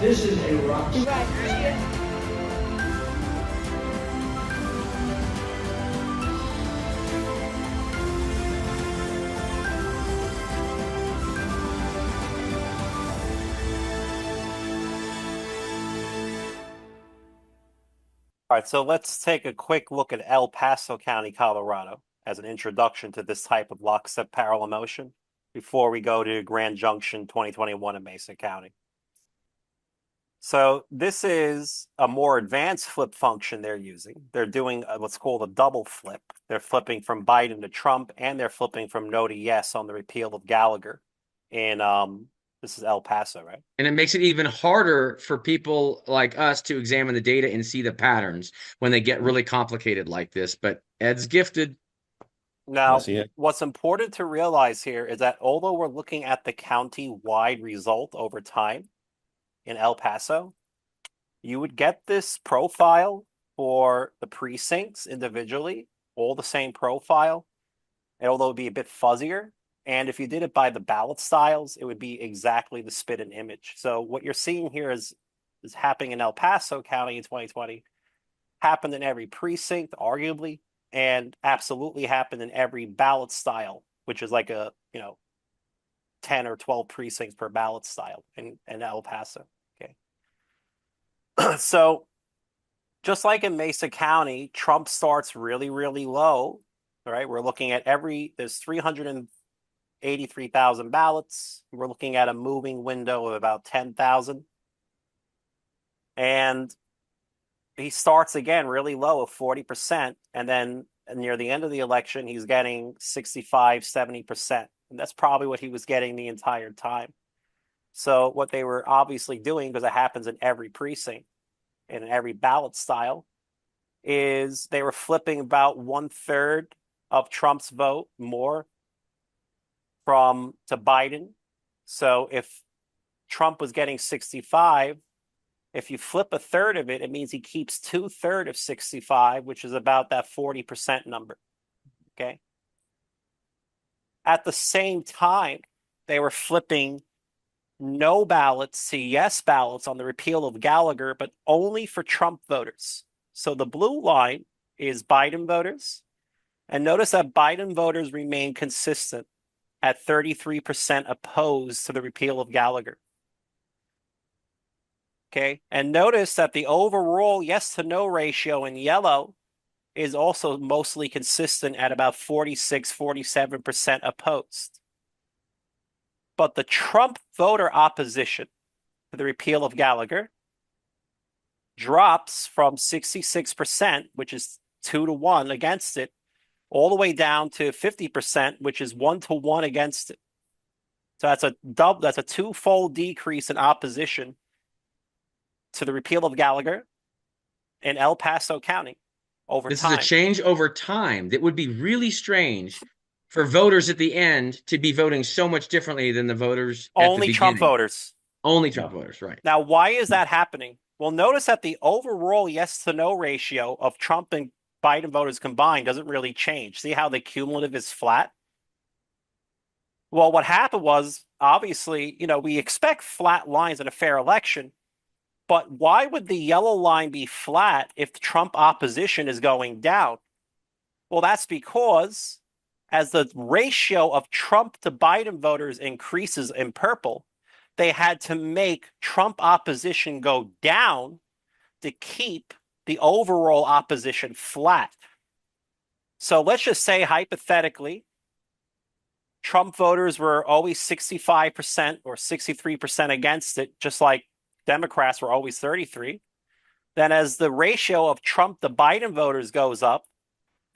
This is a rock. All right, so let's take a quick look at El Paso County, Colorado, as an introduction to this type of lockstep parallel motion before we go to Grand Junction 2021 in Mesa County. So this is a more advanced flip function they're using. They're doing what's called a double flip. They're flipping from Biden to Trump, and they're flipping from no to yes on the repeal of Gallagher. And this is El Paso, right? And it makes it even harder for people like us to examine the data and see the patterns when they get really complicated like this. But Ed's gifted. Now, Yes, yeah. what's important to realize here is that although we're looking at the county-wide result over time in El Paso, you would get this profile for the precincts individually, all the same profile, and although it would be a bit fuzzier. And if you did it by the ballot styles, it would be exactly the spit and image. So what you're seeing here is happening in El Paso County in 2020, happened in every precinct, arguably, and absolutely happened in every ballot style, which is like a 10 or 12 precincts per ballot style in El Paso. Okay. So just like in Mesa County, Trump starts really, really low. All right. We're looking at there's 383,000 ballots. We're looking at a moving window of about 10,000. And he starts again really low of 40%. And then near the end of the election, he's getting 65, 70%. And that's probably what he was getting the entire time. So what they were obviously doing, because it happens in every precinct and in every ballot style, is they were flipping about 1/3 of Trump's vote more to Biden. So if Trump was getting 65, if you flip 1/3 of it, it means he keeps 2/3 of 65, which is about that 40% number. Okay. At the same time, they were flipping no ballots to yes ballots on the repeal of Gallagher, but only for Trump voters. So the blue line is Biden voters. And notice that Biden voters remain consistent at 33% opposed to the repeal of Gallagher. Okay. And notice that the overall yes to no ratio in yellow is also mostly consistent at about 46, 47% opposed. But the Trump voter opposition to the repeal of Gallagher drops from 66%, which is 2-1 against it, all the way down to 50%, which is 1-1 against it. So that's a twofold decrease in opposition to the repeal of Gallagher in El Paso County over This time. is a change over time that would be really strange for voters at the end to be voting so much differently than the voters at the Only beginning. Trump voters. Only Trump voters, right. Now, why is that happening? Well, notice that the overall yes to no ratio of Trump and Biden voters combined doesn't really change. See how the cumulative is flat? Well, what happened was, obviously, we expect flat lines in a fair election, but why would the yellow line be flat if the Trump opposition is going down? Well, that's because as the ratio of Trump to Biden voters increases in purple, they had to make Trump opposition go down to keep the overall opposition flat. So let's just say, hypothetically, Trump voters were always 65% or 63% against it, just like Democrats were always 33. Then as the ratio of Trump to Biden voters goes up,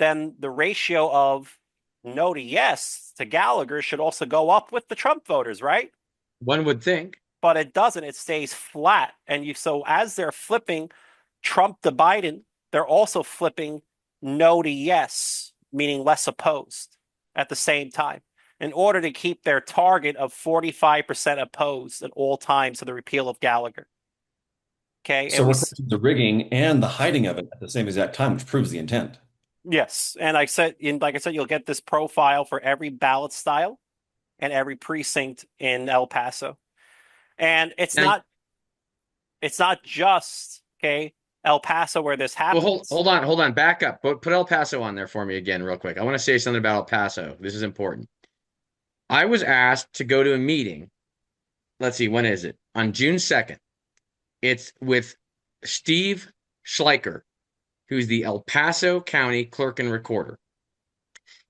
then the ratio of no to yes to Gallagher should also go up with the Trump voters, right? One would think. But it doesn't. It stays flat. And so as they're flipping Trump to Biden, they're also flipping no to yes, meaning less opposed at the same time, in order to keep their target of 45% opposed at all times to the repeal of Gallagher. Okay. So we're putting the rigging and the hiding of it at the same exact time, which proves the intent. Yes. And like I said, you'll get this profile for every ballot style and every precinct in El Paso. And it's Now, not It's not just, okay, El Paso where this Well, happens. hold on, back up. Put El Paso on there for me again, real quick. I want to say something about El Paso. This is important. I was asked to go to a meeting. Let's see, when is it? On June 2nd. It's with Steve Schleicher, who's the El Paso County Clerk and Recorder.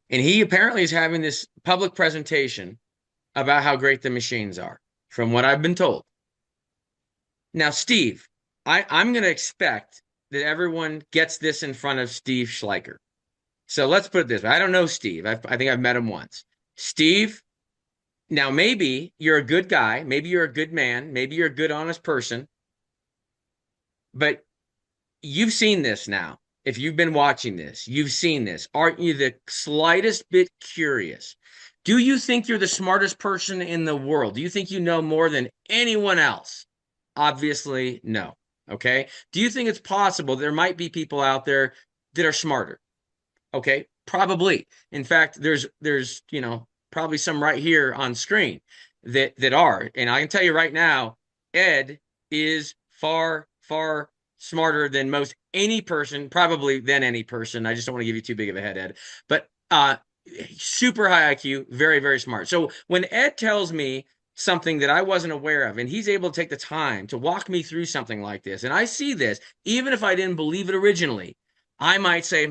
And he apparently is having this public presentation about how great the machines are, from what I've been told. Now, Steve, I'm going to expect that everyone gets this in front of Steve Schleicher. So let's put it this way. I don't know Steve. I think I've met him once. Steve, now maybe you're a good guy. Maybe you're a good man. Maybe you're a good, honest person. But you've seen this now. If you've been watching this, you've seen this. Aren't you the slightest bit curious? Do you think you're the smartest person in the world? Do you think you know more than anyone else? Obviously, no. Okay. Do you think it's possible there might be people out there that are smarter? Okay. Probably. In fact, there's probably some right here on screen that are. And I can tell you right now, Ed is far, far smarter than most any person, probably than any person. I just don't want to give you too big of a head, Ed. But super high IQ, very, very smart. So when Ed tells me something that I wasn't aware of, and he's able to take the time to walk me through something like this, and I see this, even if I didn't believe it originally, I might say,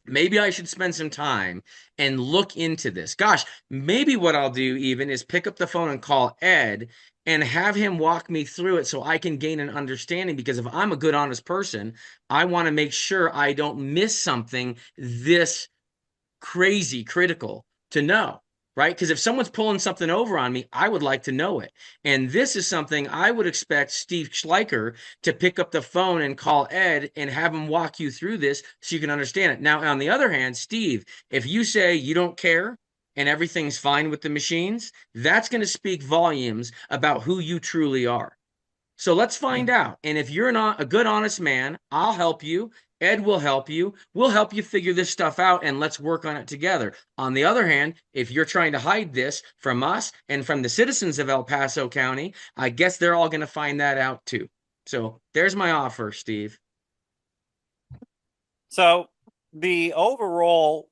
maybe I should spend some time and look into this. Gosh, maybe what I'll do even is pick up the phone and call Ed and have him walk me through it so I can gain an understanding, because if I'm a good, honest person, I want to make sure I don't miss something this crazy critical to know, right? Because if someone's pulling something over on me, I would like to know it. And this is something I would expect Steve Schleicher to pick up the phone and call Ed and have him walk you through this so you can understand it. Now, on the other hand, Steve, if you say you don't care and everything's fine with the machines, that's going to speak volumes about who you truly are. So let's find out. And if you're not a good, honest man, I'll help you. Ed will help you. We'll help you figure this stuff out, and let's work on it together. On the other hand, if you're trying to hide this from us and from the citizens of El Paso County, I guess they're all going to find that out too. So there's my offer, Steve. So the overall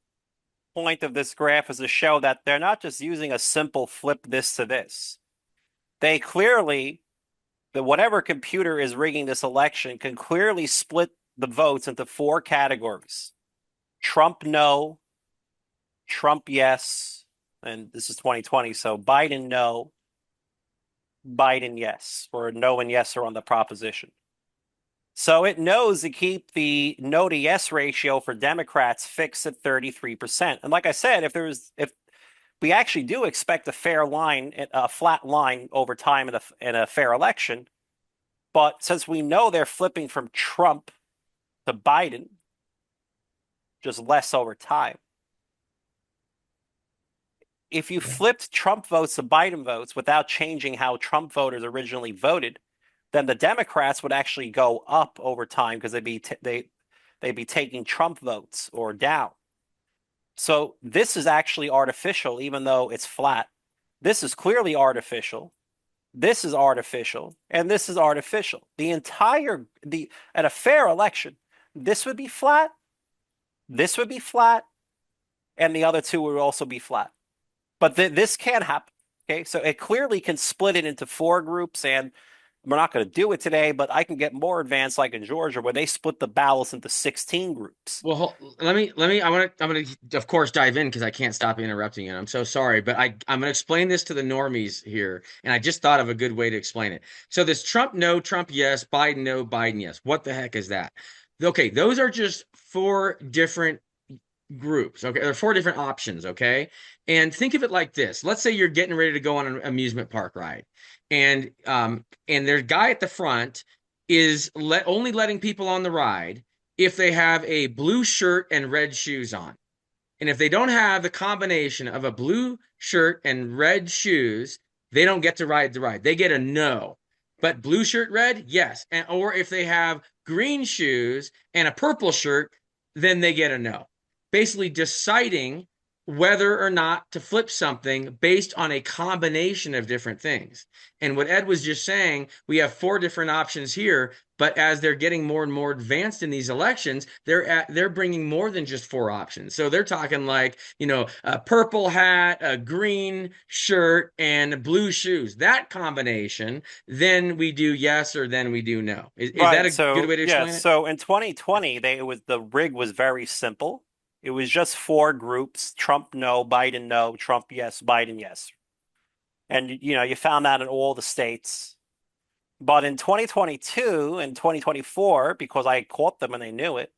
point of this graph is to show that they're not just using a simple flip this to this. They clearly, whatever computer is rigging this election can clearly split the votes into 4 categories: Trump no, Trump yes, and this is 2020, so Biden no, Biden yes, or no and yes are on the proposition. So it knows to keep the no to yes ratio for Democrats fixed at 33%. And like I said, if we actually do expect a fair line, a flat line over time in a fair election, but since we know they're flipping from Trump to Biden, just less over time. If you flipped Trump votes to Biden votes without changing how Trump voters originally voted, then the Democrats would actually go up over time because they'd be taking Trump votes or down. So this is actually artificial, even though it's flat. This is clearly artificial. This is artificial, and this is artificial. At a fair election, this would be flat, this would be flat, and the other two would also be flat. But this can happen. Okay, so it clearly can split it into 4 groups, and we're not going to do it today, but I can get more advanced, like in Georgia, where they split the ballots into 16 groups. Well, I'm gonna of course dive in because I can't stop interrupting you. I'm so sorry, but I'm gonna explain this to the normies here, and I just thought of a good way to explain it. So this Trump no, Trump yes, Biden no, Biden yes. What the heck is that? Okay, those are just 4 different groups. Okay, there are 4 different options. Okay, and think of it like this. Let's say you're getting ready to go on an amusement park ride, and their guy at the front is only letting people on the ride if they have a blue shirt and red shoes on. And if they don't have the combination of a blue shirt and red shoes, they don't get to ride the ride. They get a no. But blue shirt, red, yes. Or if they have green shoes and a purple shirt, then they get a no. Basically deciding whether or not to flip something based on a combination of different things. And what Ed was just saying, we have 4 different options here, but as they're getting more and more advanced in these elections, they're bringing more than just 4 options. So they're talking like, a purple hat, a green shirt, and blue shoes. That combination, then we do yes or then we do no. Is that Right. a good So way to yeah. explain it? So in 2020, the rig was very simple. It was just 4 groups: Trump no, Biden no, Trump yes, Biden yes. And you found that in all the states. But in 2022 and 2024, because I caught them and they knew it,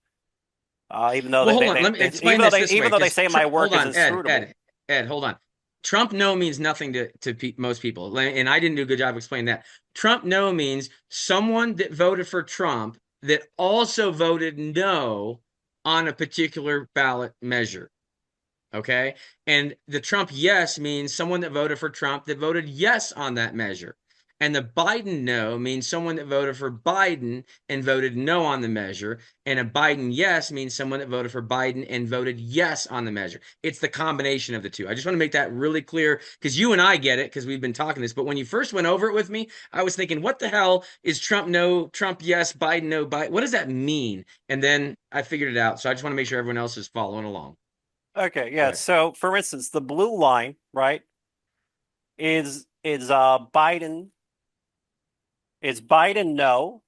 even though Well, hold on. Let me explain this this way, even though they because say my hold work is on, inscrutable. Ed, hold on. Trump no means nothing to most people, and I didn't do a good job explaining that. Trump no means someone that voted for Trump that also voted no on a particular ballot measure. Okay, and the Trump yes means someone that voted for Trump that voted yes on that measure. And the Biden no means someone that voted for Biden and voted no on the measure. And a Biden yes means someone that voted for Biden and voted yes on the measure. It's the combination of the two. I just want to make that really clear because you and I get it because we've been talking this. But when you first went over it with me, I was thinking, what the hell is Trump no, Trump yes, Biden no, Biden? What does that mean? And then I figured it out. So I just want to make sure everyone else is following along. Okay, Go yeah. ahead. So for instance, the blue line, right, is Biden no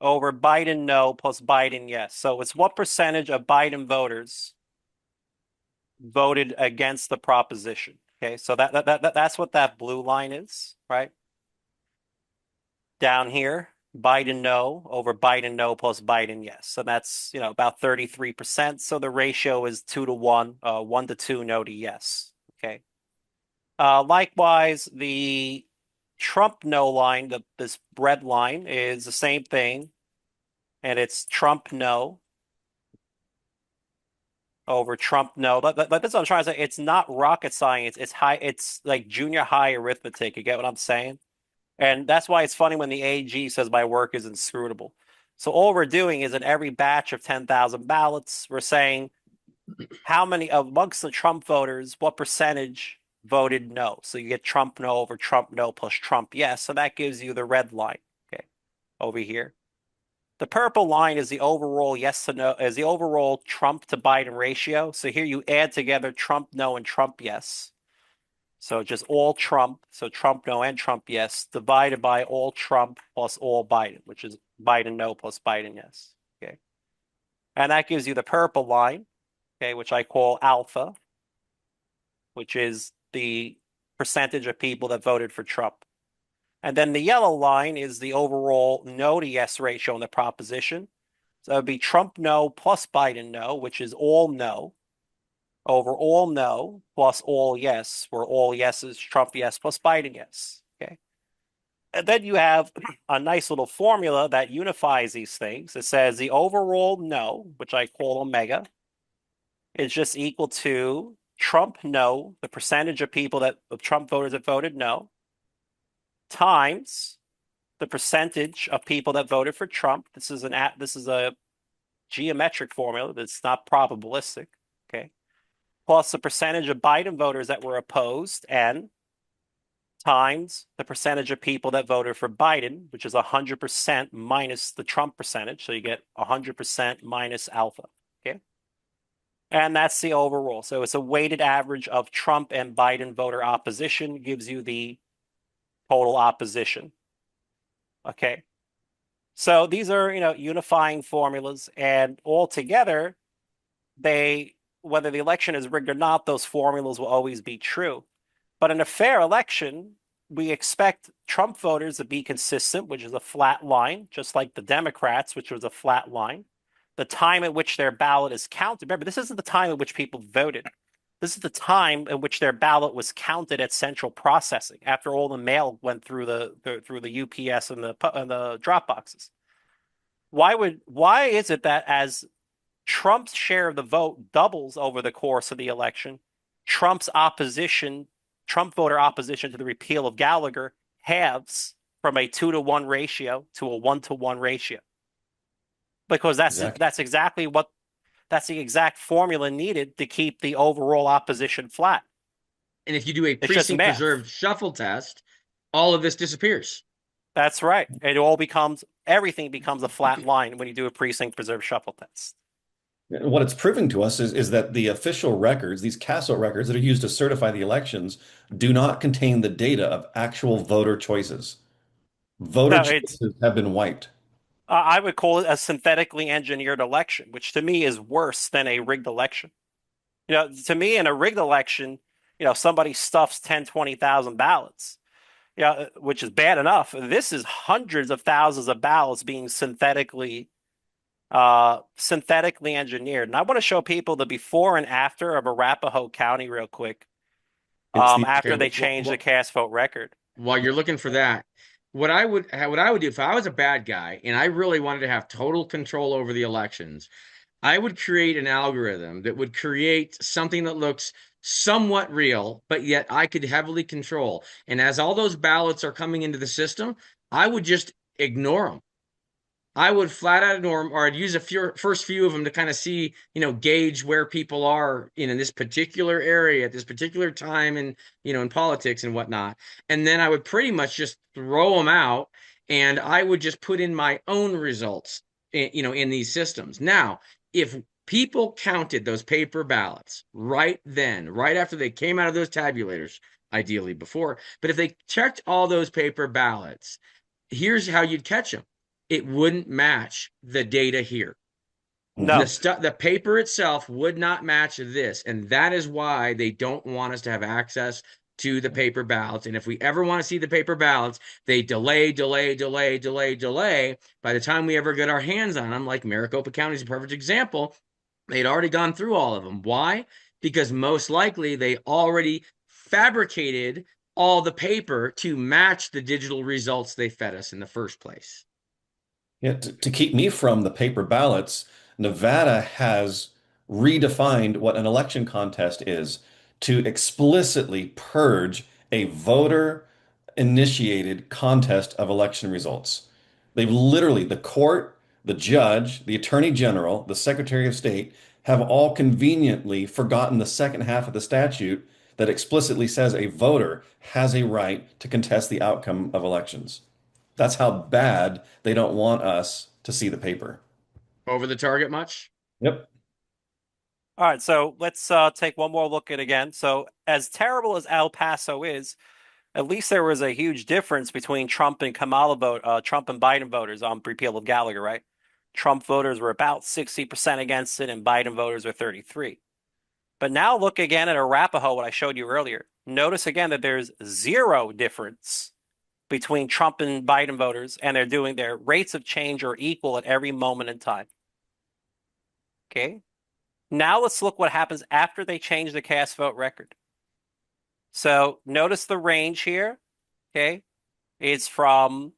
over Biden no plus Biden yes. So it's what percentage of Biden voters voted against the proposition. Okay, so that's what that blue line is, right? Down here, Biden no over Biden no plus Biden yes. So that's, about 33%. So the ratio is 2 to 1, 1 to 2, no to yes. Okay. Likewise, the Trump no line, this red line, is the same thing, and it's Trump no over Trump no. That's what I'm trying to say. It's not rocket science. It's high. It's like junior high arithmetic. You get what I'm saying? And that's why it's funny when the AG says my work is inscrutable. So all we're doing is in every batch of 10,000 ballots, we're saying how many amongst the Trump voters, what percentage voted no. So you get Trump no over Trump no plus Trump yes. So that gives you the red line. Okay, over here. The purple line is the overall yes to no, is the overall Trump to Biden ratio. So here you add together Trump no and Trump yes. So just all Trump, so Trump no and Trump yes, divided by all Trump plus all Biden, which is Biden no plus Biden yes. Okay. And that gives you the purple line, okay, which I call alpha, which is the percentage of people that voted for Trump. And then the yellow line is the overall no to yes ratio in the proposition. So it would be Trump no plus Biden no, which is all no, over all no plus all yes, where all yes is Trump yes plus Biden yes. Okay. And then you have a nice little formula that unifies these things. It says the overall no, which I call omega, is just equal to Trump no, the percentage of people of Trump voters that voted no, times the percentage of people that voted for Trump. This is a geometric formula that's not probabilistic. Okay. Plus the percentage of Biden voters that were opposed, N, times the percentage of people that voted for Biden, which is 100% minus the Trump percentage. So you get 100% minus alpha. Okay. And that's the overall. So it's a weighted average of Trump and Biden voter opposition, gives you the total opposition. Okay. So these are, unifying formulas, and altogether, whether the election is rigged or not, those formulas will always be true. But in a fair election, we expect Trump voters to be consistent, which is a flat line, just like the Democrats, which was a flat line. The time at which their ballot is counted. Remember, this isn't the time at which people voted. This is the time at which their ballot was counted at central processing after all the mail went through the UPS and the drop boxes. Why is it that as Trump's share of the vote doubles over the course of the election, Trump voter opposition to the repeal of Gallagher halves from a 2 to 1 ratio to a 1 to 1 ratio? Because Exactly. that's exactly what That's the exact formula needed to keep the overall opposition flat. And if you do a It's just precinct math. preserved shuffle test, all of this disappears. That's right. Everything becomes a flat line when you do a precinct preserved shuffle test. What it's proving to us is that the official records, these CASO records that are used to certify the elections, do not contain the data of actual voter choices. Voter No, it's choices have been wiped. I would call it a synthetically engineered election, which to me is worse than a rigged election. To me, in a rigged election, somebody stuffs 10, 20,000 ballots, which is bad enough. This is hundreds of thousands of ballots being synthetically engineered. And I want to show people the before and after of Arapahoe County real quick, It's the Okay, after they changed the cast vote record. while you're looking for that, what I would do if I was a bad guy and I really wanted to have total control over the elections, I would create an algorithm that would create something that looks somewhat real, but yet I could heavily control. And as all those ballots are coming into the system, I would just ignore them. I would flat out ignore them, or I'd use first few of them to kind of see, gauge where people are in this particular area at this particular time, and in politics and whatnot. And then I would pretty much just throw them out, and I would just put in my own results, in these systems. Now, if people counted those paper ballots right then, right after they came out of those tabulators, ideally before, but if they checked all those paper ballots, here's how you'd catch them. It wouldn't match the data here. No, The paper itself would not match this, and that is why they don't want us to have access to the paper ballots. And if we ever want to see the paper ballots, they delay. By the time we ever get our hands on them, like Maricopa County is a perfect example, they'd already gone through all of them. Why? Because most likely they already fabricated all the paper to match the digital results they fed us in the first place. Yeah, to keep me from the paper ballots, Nevada has redefined what an election contest is to explicitly purge a voter initiated contest of election results. They've literally, the court, the judge, the attorney general, the secretary of state have all conveniently forgotten the second half of the statute that explicitly says a voter has a right to contest the outcome of elections. That's how bad they don't want us to see the paper. Over the target much? Yep. All right, so let's take one more look at it again. So, as terrible as El Paso is, at least there was a huge difference between Trump and Trump and Biden voters on repeal of Gallagher, right? Trump voters were about 60% against it, and Biden voters were 33. But now look again at Arapahoe, what I showed you earlier. Notice again that there's zero difference between Trump and Biden voters, and their rates of change are equal at every moment in time. Okay. Now let's look what happens after they change the cast vote record. So notice the range here. Okay. It's from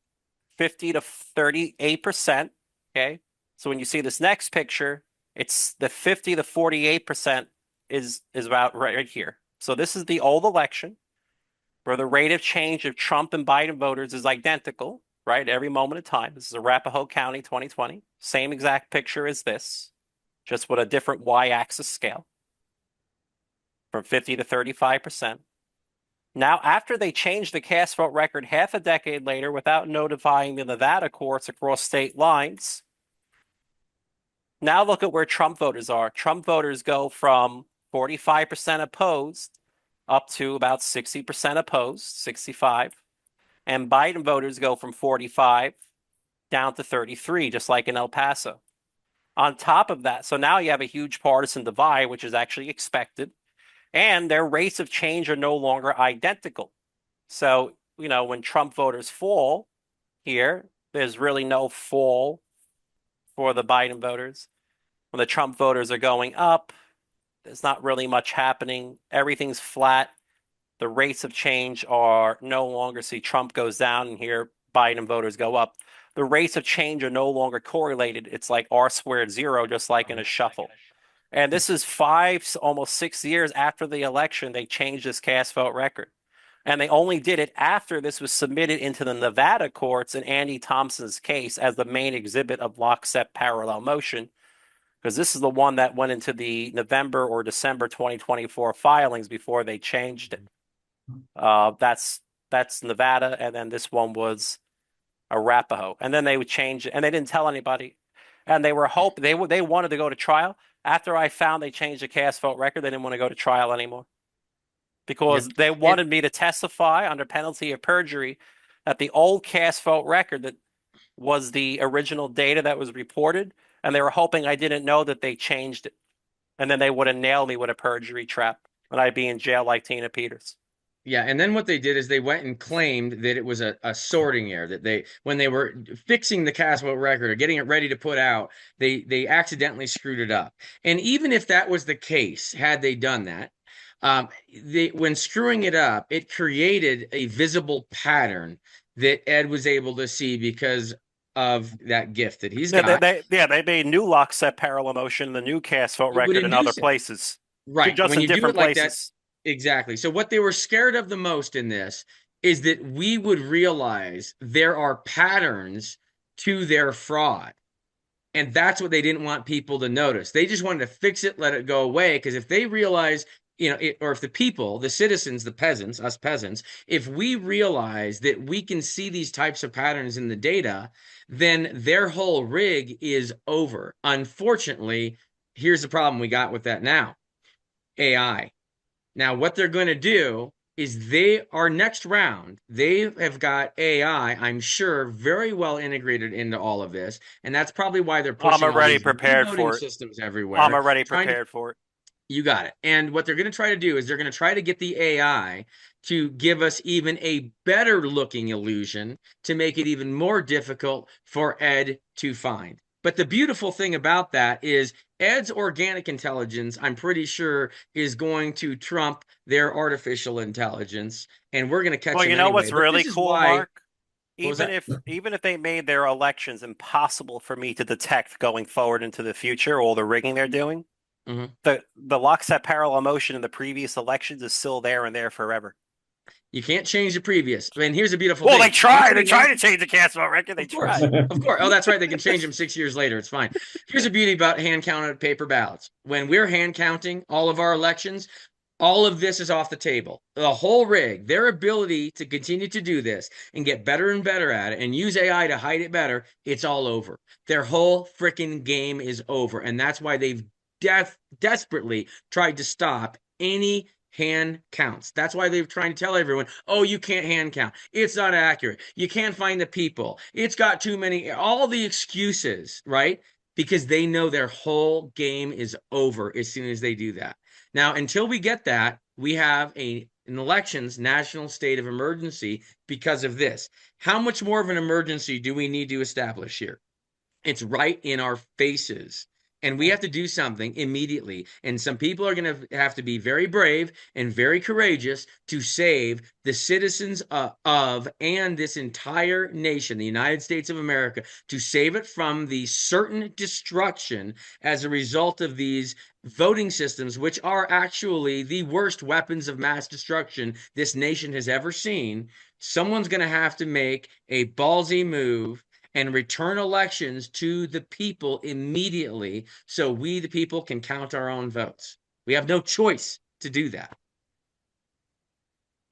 50 to 38%. Okay. So when you see this next picture, it's the 50 to 48% is about right here. So this is the old election where the rate of change of Trump and Biden voters is identical, right? Every moment of time. This is Arapahoe County 2020. Same exact picture as this, just with a different y-axis scale from 50 to 35%. Now, after they changed the cast vote record half a decade later without notifying the Nevada courts across state lines, now look at where Trump voters are. Trump voters go from 45% opposed up to about 60% opposed, 65. And Biden voters go from 45 down to 33, just like in El Paso. On top of that, so now you have a huge partisan divide, which is actually expected, and their rates of change are no longer identical. So, when Trump voters fall here, there's really no fall for the Biden voters. When the Trump voters are going up, there's not really much happening. Everything's flat. The rates of change are no longer, see, Trump goes down and here Biden voters go up. The rates of change are no longer correlated. It's like R squared zero, just like in a shuffle. And this is almost 6 years after the election, they changed this cast vote record. And they only did it after this was submitted into the Nevada courts in Andy Thompson's case as the main exhibit of LOCKSTEP parallel motion. because this is the one that went into the November or December 2024 filings before they changed it. That's Nevada, and then this one was Arapahoe, and then they would change it, and they didn't tell anybody, and they wanted to go to trial. After I found they changed the cast vote record, they didn't want to go to trial anymore because Yep. they And wanted me to testify under penalty of perjury that the old cast vote record that was the original data that was reported, and they were hoping I didn't know that they changed it, and then they would have nailed me with a perjury trap, and I'd be in jail like Tina Peters. yeah, and then what they did is they went and claimed that it was a sorting error, that they when they were fixing the cast vote record or getting it ready to put out, they accidentally screwed it up. And even if that was the case, had they done that, when screwing it up, it created a visible pattern that Ed was able to see because of that gift that he's Yeah, got. they made new LOCKSTEP parallel motion, the new cast vote It would record in other induce it. places, Right. just When in you do it different like that, places. exactly. So what they were scared of the most in this is that we would realize there are patterns to their fraud. And that's what they didn't want people to notice. They just wanted to fix it, let it go away. Because if they realize, or if the people, the citizens, the peasants, us peasants, if we realize that we can see these types of patterns in the data, then their whole rig is over. Unfortunately, here's the problem we got with that now. AI. Now, what they're going to do is our next round, they have got AI, I'm sure, very well integrated into all of this. And that's probably why they're I'm pushing all already these new prepared voting for it. systems I'm everywhere, already trying to prepared for it. you got it. And what they're going to try to do is they're going to try to get the AI to give us even a better looking illusion to make it even more difficult for Ed to find. But the beautiful thing about that is Ed's organic intelligence, I'm pretty sure, is going to trump their artificial intelligence, and we're going to catch Well, him you know anyway. what's But really this is cool, why, Mark? what was that? Even if they made their elections impossible for me to detect going forward into the future, all the rigging they're doing, Mhm. the lockstep parallel motion in the previous elections is still there and there forever. You can't change the previous. And here's a beautiful Well, thing. they tried. They Usually tried to change the cast vote record. They Of course. tried. Of course. Oh, that's right. They can change them 6 years later. It's fine. Here's the beauty about hand counted paper ballots. When we're hand counting all of our elections, all of this is off the table. The whole rig, their ability to continue to do this and get better and better at it and use AI to hide it better, it's all over. Their whole freaking game is over. And that's why they've desperately tried to stop any hand counts. That's why they're trying to tell everyone, oh, you can't hand count. It's not accurate. You can't find the people. It's got too many, all the excuses, right? Because they know their whole game is over as soon as they do that. Now, until we get that, we have an elections national state of emergency because of this. How much more of an emergency do we need to establish here? It's right in our faces. And we have to do something immediately. And some people are going to have to be very brave and very courageous to save the citizens of and this entire nation, the United States of America, to save it from the certain destruction as a result of these voting systems, which are actually the worst weapons of mass destruction this nation has ever seen. Someone's going to have to make a ballsy move and return elections to the people immediately so we, the people, can count our own votes. We have no choice to do that.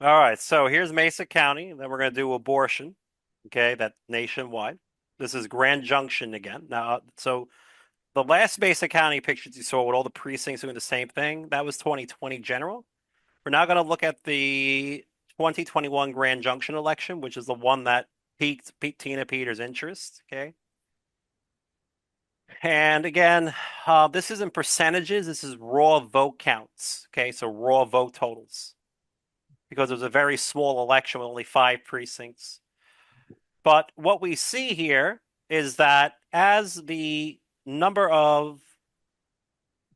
All right. So here's Mesa County. Then we're going to do abortion. Okay. That's nationwide. This is Grand Junction again. Now, so the last Mesa County pictures you saw with all the precincts doing the same thing, that was 2020 general. We're now going to look at the 2021 Grand Junction election, which is the one that piqued Tina Peters' interest. Okay. And again, this isn't percentages. This is raw vote counts. Okay. So raw vote totals because it was a very small election with only 5 precincts. But what we see here is that as the number of,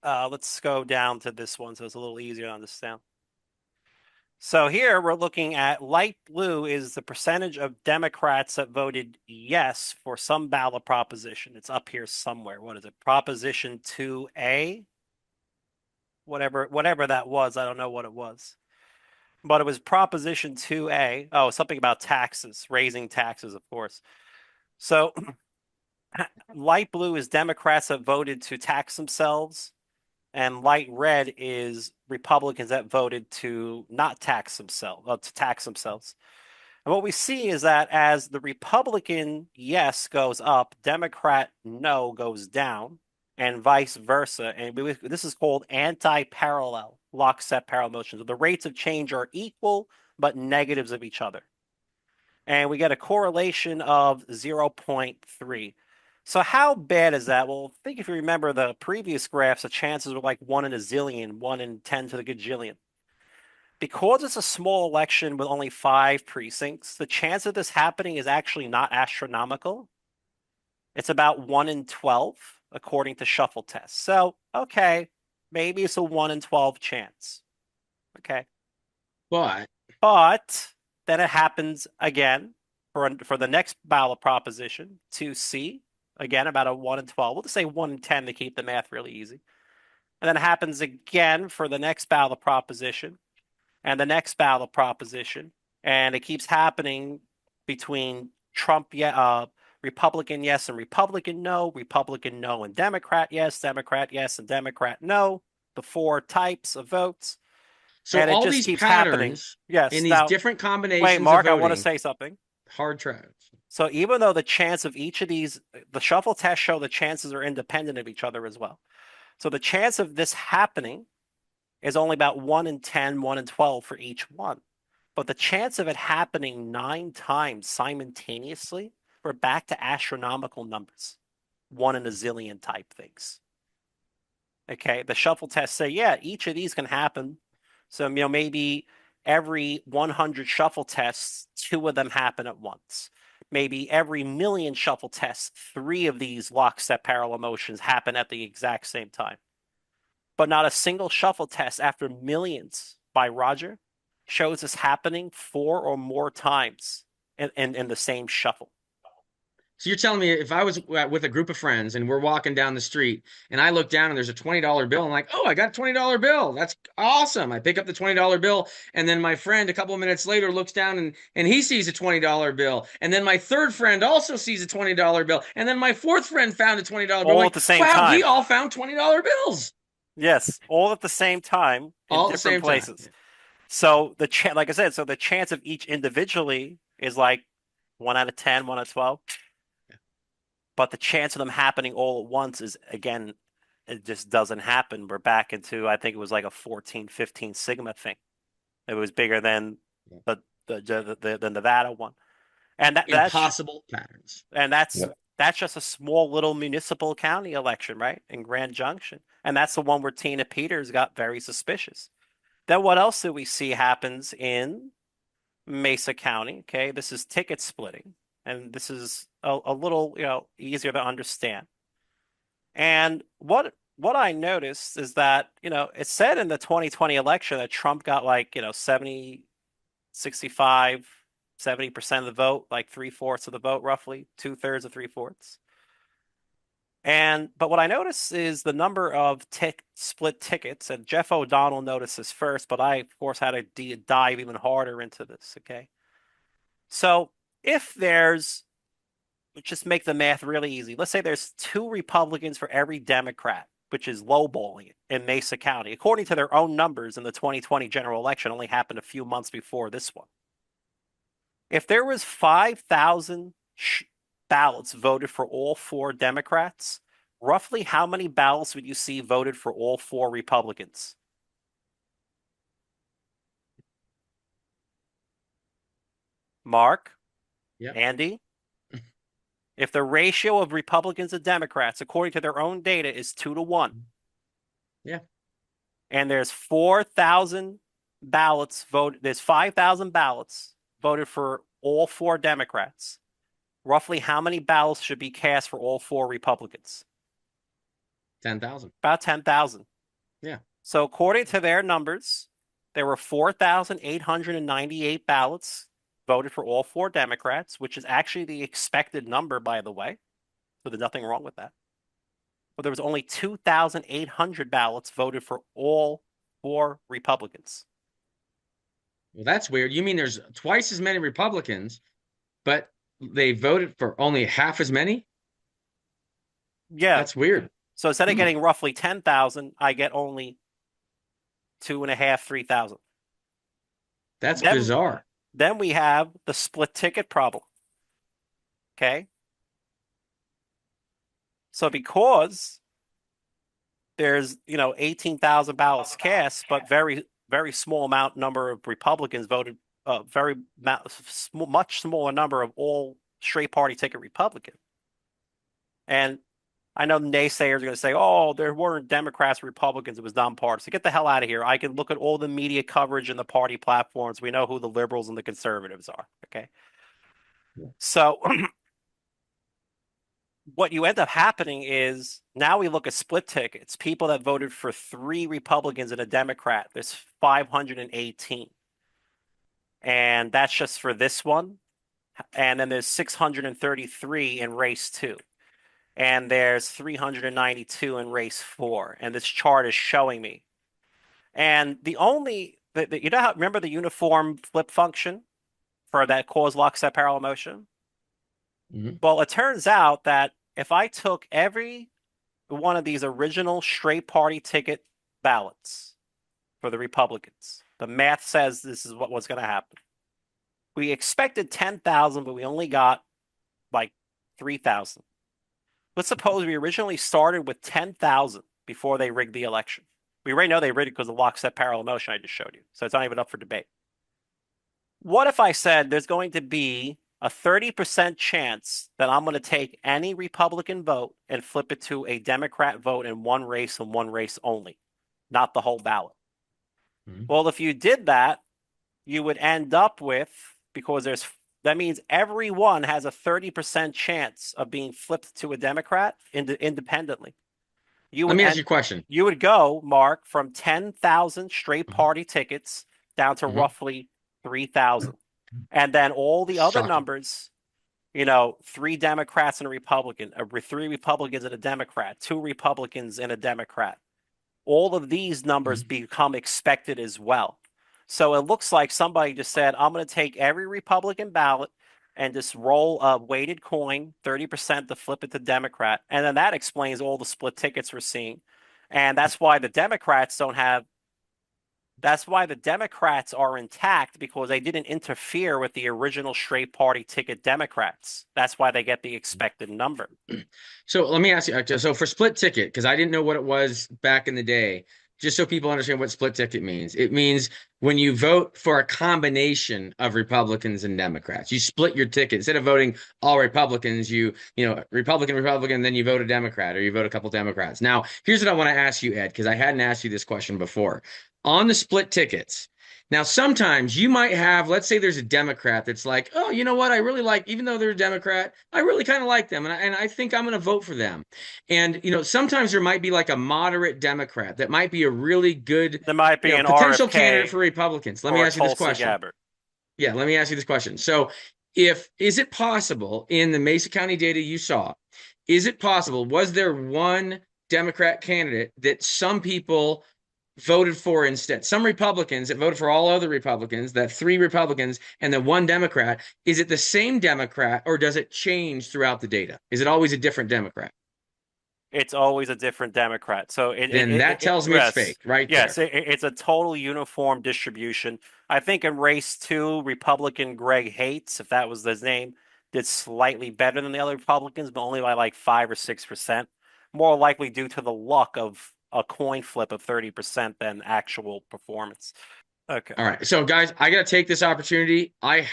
let's go down to this one so it's a little easier to understand. So here we're looking at light blue is the percentage of Democrats that voted yes for some ballot proposition. It's up here somewhere. What is it? Proposition 2A? Whatever that was. I don't know what it was. But it was Proposition 2A. Oh, something about taxes, raising taxes, of course. So light blue is Democrats that voted to tax themselves, and light red is Republicans that voted to not tax themselves, to tax themselves. And what we see is that as the Republican yes goes up, Democrat no goes down, and vice versa. And this is called anti-parallel lockstep parallel motions. The rates of change are equal but negatives of each other. And we get a correlation of 0.3. So how bad is that? Well, think if you remember the previous graphs, the chances were like 1 in a zillion, 1 in 10 to the gajillion. Because it's a small election with only 5 precincts, the chance of this happening is actually not astronomical. It's about 1 in 12, according to shuffle tests. So, okay, maybe it's a 1 in 12 chance. Okay. But then it happens again for the next ballot proposition, 2C, again, about a 1 in 12. We'll just say 1 in 10 to keep the math really easy. And then it happens again for the next ballot proposition and the next ballot proposition. And it keeps happening between Republican yes and Republican no, and Democrat yes, and Democrat no, the 4 types of votes. so And it all just these keeps happening. patterns Yes. in these Now, different wait, combinations of Mark, I want to voting, say something. hard tracks. So even though the chance of each of these, the shuffle tests show the chances are independent of each other as well. So the chance of this happening is only about 1 in 10, 1 in 12 for each one. But the chance of it happening 9 times simultaneously, we're back to astronomical numbers, 1 in a zillion type things. Okay, the shuffle tests say, yeah, each of these can happen. So, maybe every 100 shuffle tests, 2 of them happen at once. Maybe every million shuffle tests, 3 of these lockstep parallel motions happen at the exact same time. But not a single shuffle test after millions by Roger shows this happening 4 or more times in the same shuffle. So you're telling me if I was with a group of friends and we're walking down the street and I look down and there's a $20 bill, I'm like, oh, I got a $20 bill. That's awesome. I pick up the $20 bill. And then my friend a couple of minutes later looks down and he sees a $20 bill. And then my third friend also sees a $20 bill. And then my fourth friend found a $20 bill. All I'm at the like, same wow, we time. all found $20 bills. Yes, all at the same time in All at the different same time. places. So like I said, so the chance of each individually is like 1 out of 10, 1 out of 12. But the chance of them happening all at once is, again, it just doesn't happen. We're back into, I think it was like a 14, 15 sigma thing. It was bigger than the Nevada one. And Impossible patterns. that's Yep. that's just a small little municipal county election, right? In Grand Junction. And that's the one where Tina Peters got very suspicious. Then what else do we see happens in Mesa County? Okay, this is ticket splitting. And this is a little, easier to understand. And what I noticed is that, it said in the 2020 election that Trump got like, 70, 65, 70% of the vote, like 3/4 of the vote, roughly 2/3 of 3/4. But what I noticed is the number of split tickets, and Jeff O'Donnell noticed this first, but I, of course, had to dive even harder into this. Okay. So if just make the math really easy. Let's say there's 2 Republicans for every Democrat, which is lowballing it in Mesa County, according to their own numbers in the 2020 general election, only happened a few months before this one. If there was 5,000 ballots voted for all 4 Democrats, roughly how many ballots would you see voted for all 4 Republicans? Mark? Yep. Andy? If the ratio of Republicans and Democrats, according to their own data, is 2 to 1. Yeah. And there's 4,000 ballots voted, there's 5,000 ballots voted for all 4 Democrats. Roughly how many ballots should be cast for all 4 Republicans? 10,000. About 10,000. Yeah. So according to their numbers, there were 4,898 ballots voted for all 4 Democrats, which is actually the expected number, by the way. So there's nothing wrong with that. But there was only 2,800 ballots voted for all 4 Republicans. Well, that's weird. You mean there's twice as many Republicans, but they voted for only half as many? Yeah. That's weird. So instead of getting roughly 10,000, I get only 2.5, 3,000. That's Then, bizarre. then we have the split ticket problem. Okay. So because there's, 18,000 ballots cast, but very, very small number of Republicans voted, much smaller number of all straight party ticket Republicans. And I know naysayers are going to say, oh, there weren't Democrats or Republicans. It was nonpartisan. Get the hell out of here. I can look at all the media coverage and the party platforms. We know who the liberals and the conservatives are. Okay. So what you end up happening is now we look at split tickets, people that voted for 3 Republicans and a Democrat. There's 518. And that's just for this one. And then there's 633 in race 2. And there's 392 in race 4. And this chart is showing me. And remember the uniform flip function for that cause lockstep parallel motion? Mhm. Well, it turns out that if I took every one of these original straight party ticket ballots for the Republicans, the math says this is what was going to happen. We expected 10,000, but we only got like 3,000. Let's suppose we originally started with 10,000 before they rigged the election. We already know they rigged it because of the lockstep parallel motion I just showed you. So it's not even up for debate. What if I said there's going to be a 30% chance that I'm going to take any Republican vote and flip it to a Democrat vote in one race and one race only, not the whole ballot? Mhm. Well, if you did that, you would end up with, because that means everyone has a 30% chance of being flipped to a Democrat independently. Let me ask you a question. You would go, Mark, from 10,000 straight Mhm. party tickets down to Mhm. roughly 3,000. And then all the other Shocking. numbers, 3 Democrats and a Republican, 3 Republicans and a Democrat, 2 Republicans and a Democrat. All of these numbers Mhm. become expected as well. So it looks like somebody just said, I'm going to take every Republican ballot and just roll a weighted coin, 30% to flip it to Democrat. And then that explains all the split tickets we're seeing. And that's why the Democrats are intact, because they didn't interfere with the original straight party ticket Democrats. That's why they get the expected number. So let me ask you, so for split ticket, because I didn't know what it was back in the day, just so people understand what split ticket means. It means when you vote for a combination of Republicans and Democrats, you split your ticket. Instead of voting all Republicans, Republican, then you vote a Democrat or you vote a couple Democrats. Now, here's what I want to ask you, Ed, because I hadn't asked you this question before. On the split tickets, now, sometimes you might have, let's say there's a Democrat that's like, oh, you know what? I really like, even though they're a Democrat, I really kind of like them. And I think I'm going to vote for them. And, sometimes there might be like a moderate Democrat that might be a really good, There might be an potential candidate RFK for Republicans. Let me or a ask you this Tulsi question. Gabbard. Yeah, let me ask you this question. So, is it possible in the Mesa County data you saw, was there one Democrat candidate that some people voted for instead? Some Republicans that voted for all other Republicans, that 3 Republicans and then 1 Democrat. Is it the same Democrat or does it change throughout the data? Is it always a different Democrat? It's always a different Democrat. So Then that tells me it's yes, fake right yes, there. it's a total uniform distribution. I think in race 2, Republican Greg Hates, if that was his name, did slightly better than the other Republicans, but only by like 5 or 6%. More likely due to the luck of a coin flip of 30% than actual performance. Okay. All right. So guys, I gotta take this opportunity. I've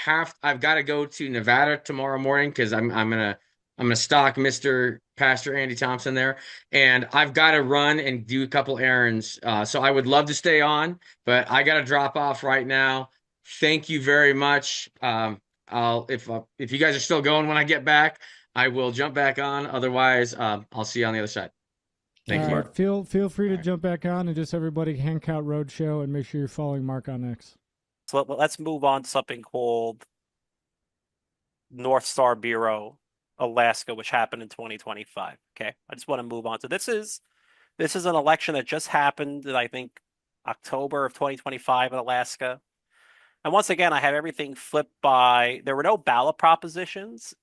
got to go to Nevada tomorrow morning because I'm gonna stalk Mr. Pastor Andy Thompson there. And I've got to run and do a couple errands. So I would love to stay on, but I gotta drop off right now. Thank you very much. If you guys are still going when I get back, I will jump back on. Otherwise, I'll see you on the other side. Thank Thanks, you. Mark. Feel free to All right. jump back on, and just everybody hang out Roadshow and make sure you're following Mark on X. So let's move on to something called North Star Bureau Alaska, which happened in 2025. Okay. I just want to move on. So this is an election that just happened in, I think, October of 2025 in Alaska. And once again, I have everything flipped by, there were no ballot propositions.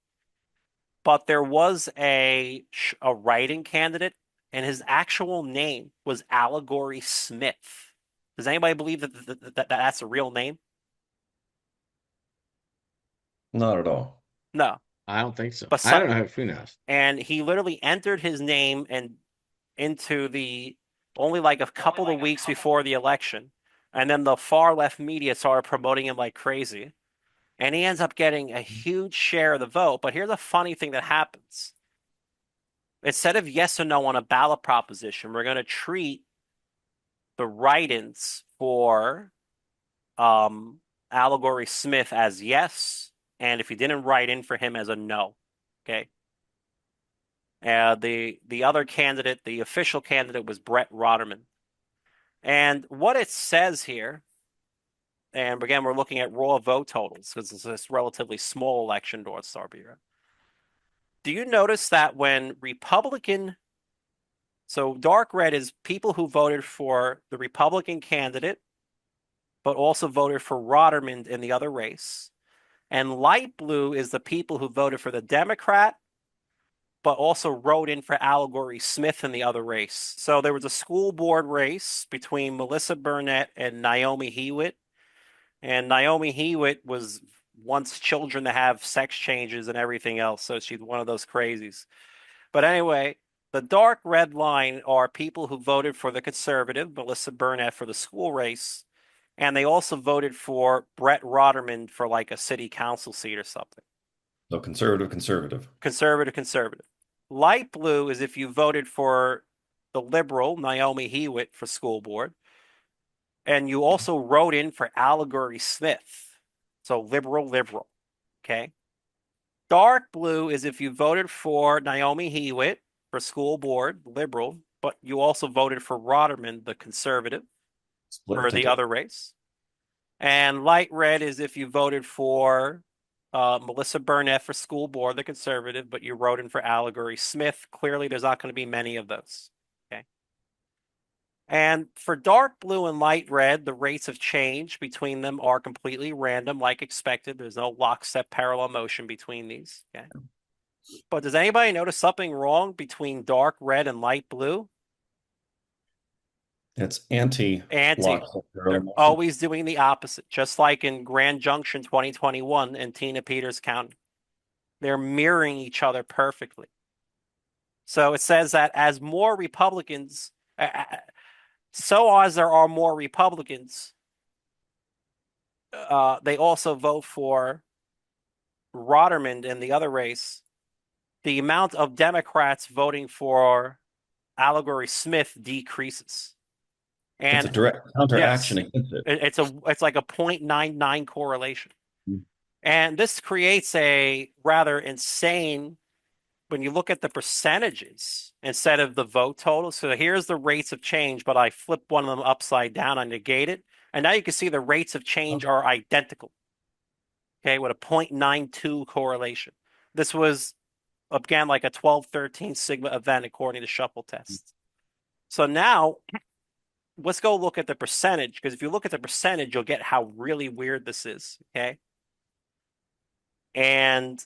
but there was a writing candidate, and his actual name was Allegory Smith. Does anybody believe that that's a real name? Not at all. No. I don't think so. But I don't know. Who knows? and he literally entered his name and into the only like a couple of weeks before the election, and then the far left media started promoting him like crazy, and he ends up getting a huge share of the vote. But here's a funny thing that happens: instead of yes or no on a ballot proposition, we're going to treat the write-ins for Allegory Smith as yes, and if you didn't write in for him as a no. Okay. The other candidate, the official candidate, was Brett Roderman. And what it says here, and again, we're looking at raw vote totals because it's this relatively small election, North Star Bureau. Do you notice that when so dark red is people who voted for the Republican candidate, but also voted for Roderman in the other race. And light blue is the people who voted for the Democrat, but also wrote in for Allegory Smith in the other race. So there was a school board race between Melissa Burnett and Naomi Hewitt. And Naomi Hewitt wants children to have sex changes and everything else. So she's one of those crazies. But anyway, the dark red line are people who voted for the conservative, Melissa Burnett, for the school race. And they also voted for Brett Roderman for like a city council seat or something. So conservative, conservative. Conservative. Light blue is if you voted for the liberal, Naomi Hewitt, for school board. And you also wrote in for Allegory Smith. So liberal. Okay. Dark blue is if you voted for Naomi Hewitt for school board, liberal, but you also voted for Roderman, the conservative, Split for the ticket. other race. And light red is if you voted for Melissa Burnett for school board, the conservative, but you wrote in for Allegory Smith. Clearly, there's not going to be many of those. Okay. And for dark blue and light red, the rates of change between them are completely random, like expected. There's no lockstep parallel motion between these. Okay. But does anybody notice something wrong between dark red and light blue? It's anti lockstep parallel They're motion. always doing the opposite, just like in Grand Junction 2021 and Tina Peters County. They're mirroring each other perfectly. So it says that as more Republicans, so as there are more Republicans, they also vote for Roderman in the other race. The amount of Democrats voting for Allegory Smith decreases. It's a And direct counteraction yes, against it. it's like a 0.99 correlation. Mm. And this creates a rather insane, when you look at the percentages instead of the vote total. So here's the rates of change, but I flip one of them upside down, I negate it. And now you can see the rates of change are identical. Okay, with a 0.92 correlation. This was, again, like a 12-13 sigma event according to shuffle tests. So now let's go look at the percentage, because if you look at the percentage, you'll get how really weird this is. Okay. And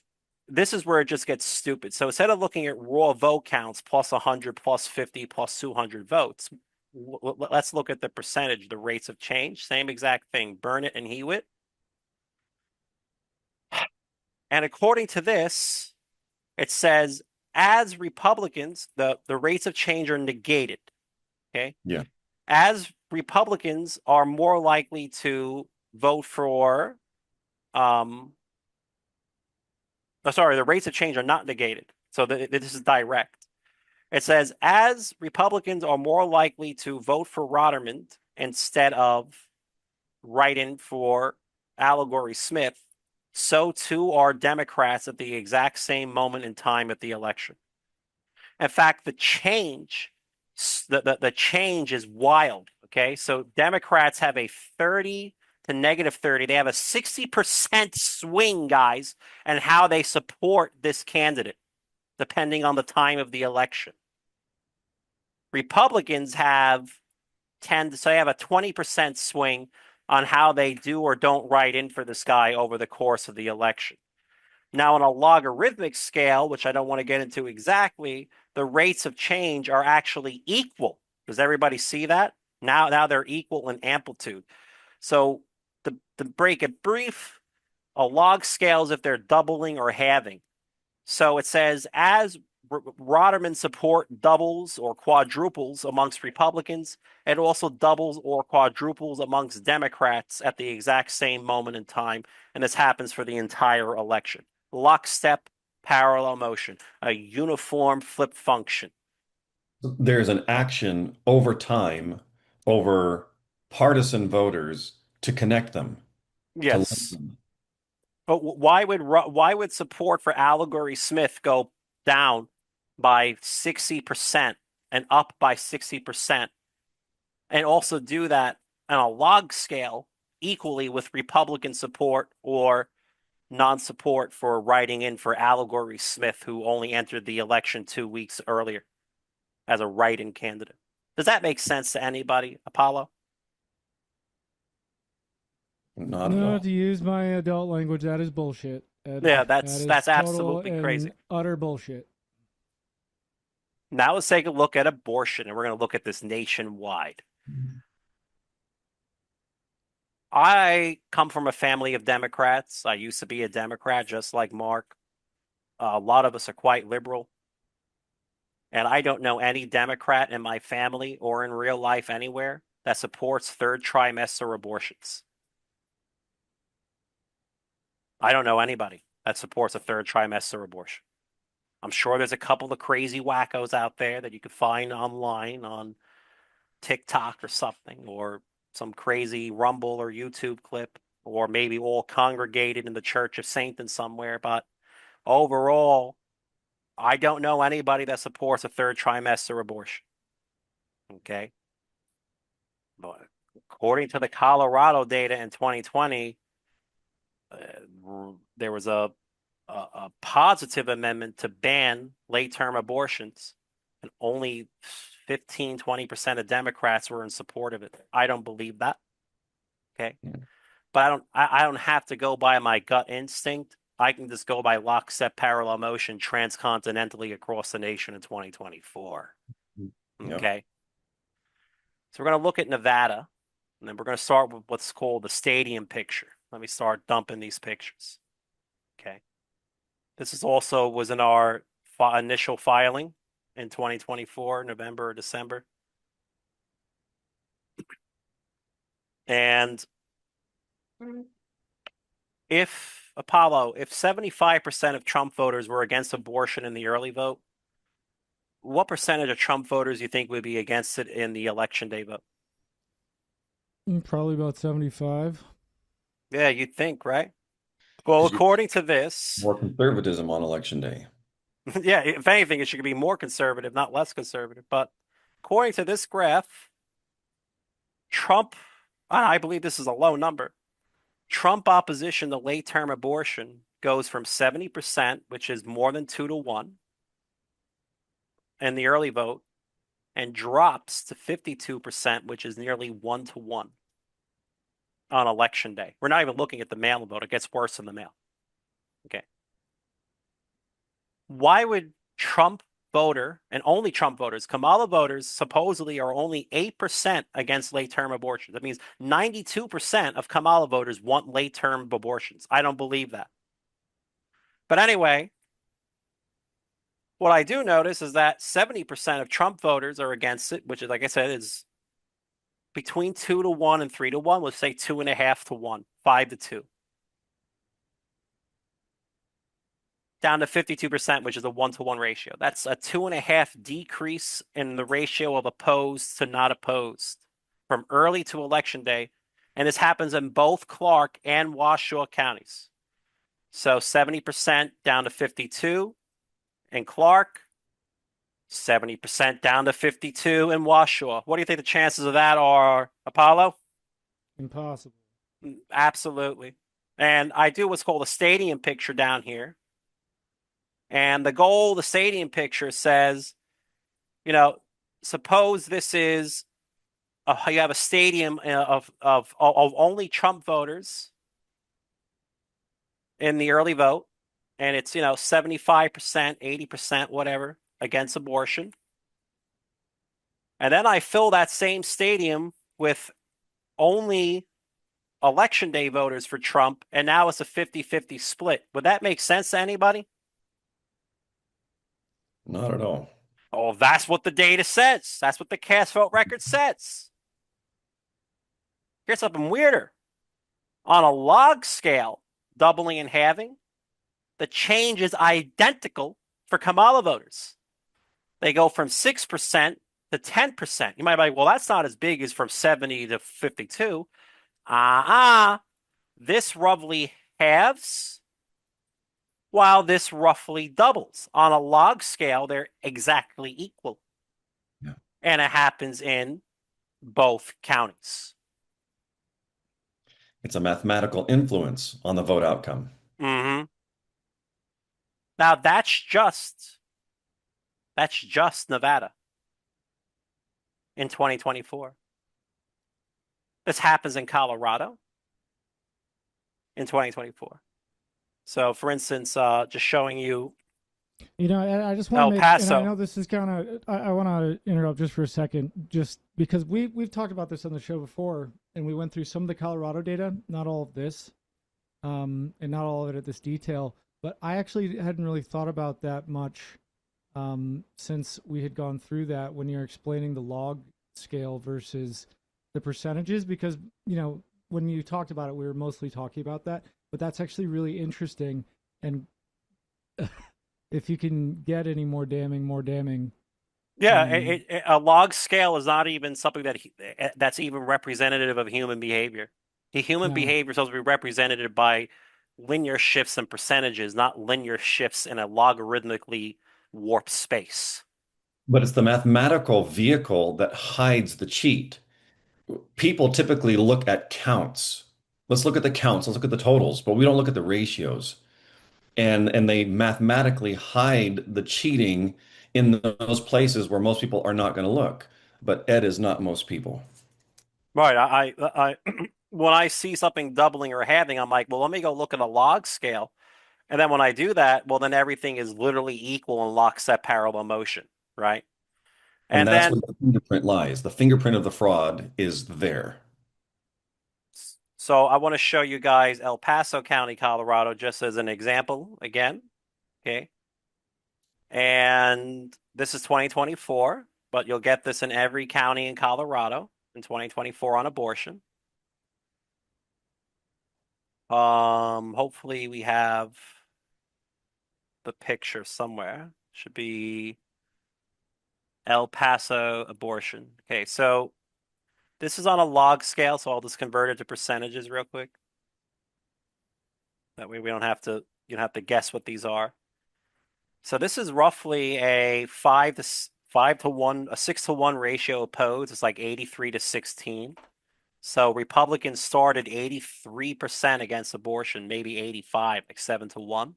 this is where it just gets stupid. So instead of looking at raw vote counts plus 100, plus 50, plus 200 votes, let's look at the percentage, the rates of change. Same exact thing, Burnett and Hewitt. And according to this, it says as Republicans, the rates of change are negated. Okay. Yeah. As Republicans are more likely to vote for, the rates of change are not negated. So this is direct. It says, as Republicans are more likely to vote for Roderman instead of write in for Allegory Smith, so too are Democrats at the exact same moment in time at the election. In fact, the change is wild. Okay, so Democrats have a 30 to negative 30. They have a 60% swing, guys, and how they support this candidate, depending on the time of the election. Republicans have they have a 20% swing on how they do or don't write in for this guy over the course of the election. Now, on a logarithmic scale, which I don't want to get into exactly, the rates of change are actually equal. Does everybody see that? Now they're equal in amplitude. So to break it brief, a log scale is if they're doubling or halving. So it says as Rotterman support doubles or quadruples amongst Republicans, it also doubles or quadruples amongst Democrats at the exact same moment in time. And this happens for the entire election. Lockstep, parallel motion, a uniform flip function. There's an action over time, over partisan voters to connect them, to link Yes. them. But why would support for Allegory Smith go down by 60% and up by 60%, and also do that on a log scale equally with Republican support or non-support for writing in for Allegory Smith, who only entered the election 2 weeks earlier as a write-in candidate? Does that make sense to anybody, Apollo? Not at No, all. to use my adult language, that is bullshit. Yeah, That that's is total absolutely and crazy. utter bullshit. Now let's take a look at abortion, and we're going to look at this nationwide. I come from a family of Democrats. I used to be a Democrat, just like Mark. A lot of us are quite liberal. And I don't know any Democrat in my family or in real life anywhere that supports third trimester abortions. I don't know anybody that supports a third trimester abortion. I'm sure there's a couple of crazy wackos out there that you could find online on TikTok or something, or some crazy Rumble or YouTube clip, or maybe all congregated in the Church of Satan somewhere. But overall, I don't know anybody that supports a third trimester abortion. Okay. But according to the Colorado data in 2020, there was a positive amendment to ban late term abortions, and only 15-20% of Democrats were in support of it. I don't believe that. Okay. But I don't have to go by my gut instinct. I can just go by lockstep parallel motion transcontinentally across the nation in 2024. Yeah. Okay. So we're going to look at Nevada, and then we're going to start with what's called the stadium picture. Let me start dumping these pictures. Okay. This is also was in our initial filing in 2024, November or December. And if 75% of Trump voters were against abortion in the early vote, what percentage of Trump voters do you think would be against it in the election day vote? Probably about 75. Yeah, you'd think, right? Well, 'Cause you according to this, more conservatism on election day. yeah, if anything, it should be more conservative, not less conservative. But according to this graph, Trump, I believe this is a low number. Trump opposition to late term abortion goes from 70%, which is more than 2-1 in the early vote, and drops to 52%, which is nearly 1-1 on election day. We're not even looking at the mail vote. It gets worse in the mail. Okay. Why would Trump voter, and only Trump voters, Kamala voters supposedly are only 8% against late term abortions? That means 92% of Kamala voters want late term abortions. I don't believe that. But anyway, what I do notice is that 70% of Trump voters are against it, which is, like I said, is between 2-1 and 3-1. Let's say 2.5-1, 5-2. Down to 52%, which is a 1-1 ratio. That's a 2.5 decrease in the ratio of opposed to not opposed from early to election day. And this happens in both Clark and Washoe counties. So 70% down to 52 in Clark, 70% down to 52 in Washoe. What do you think the chances of that are, Apollo? Impossible. Absolutely. And I do what's called a stadium picture down here. And the goal, the stadium picture says, suppose this is you have a stadium of only Trump voters in the early vote, and it's, 75%, 80%, whatever, against abortion. And then I fill that same stadium with only election day voters for Trump, and now it's a 50-50 split. Would that make sense to anybody? Not at all. Oh, that's what the data says. That's what the cast vote record says. Here's something weirder. On a log scale, doubling and halving, the change is identical for Kamala voters. They go from 6% to 10%. You might be like, well, that's not as big as from 70 to 52. This roughly halves, while this roughly doubles. On a log scale, they're exactly equal. Yeah. And it happens in both counties. It's a mathematical influence on the vote outcome. Mm-hmm. Now that's just Nevada in 2024. This happens in Colorado in 2024. So, for instance, just showing you I just want El to make, and I Paso. know this is kind of, I want to interrupt just for a second, just because we've talked about this on the show before, and we went through some of the Colorado data, not all of this, and not all of it at this detail, but I actually hadn't really thought about that much since we had gone through that when you're explaining the log scale versus the percentages, because, when you talked about it, we were mostly talking about that, but that's actually really interesting. And if you can get any more damning, more damning. Yeah, a log scale is not even something that's even representative of human behavior. The human No. behavior is supposed to be represented by linear shifts and percentages, not linear shifts in a logarithmically warped space. But it's the mathematical vehicle that hides the cheat. People typically look at counts. Let's look at the counts, let's look at the totals, but we don't look at the ratios. And they mathematically hide the cheating in those places where most people are not going to look. But Ed is not most people. Right. I when I see something doubling or halving, I'm like, well, let me go look at a log scale. And then when I do that, well, then everything is literally equal in lockstep parallel motion, right? And And that's then, where the fingerprint lies. The fingerprint of the fraud is there. so I want to show you guys El Paso County, Colorado, just as an example again. Okay. And this is 2024, but you'll get this in every county in Colorado in 2024 on abortion. Hopefully we have the picture somewhere. Should be El Paso abortion. Okay, so this is on a log scale, so I'll just convert it to percentages real quick. That way we don't have to, you don't have to guess what these are. So this is roughly a 5 to 1, a 6 to 1 ratio opposed. It's like 83 to 16. So Republicans started 83% against abortion, maybe 85, like 7 to 1.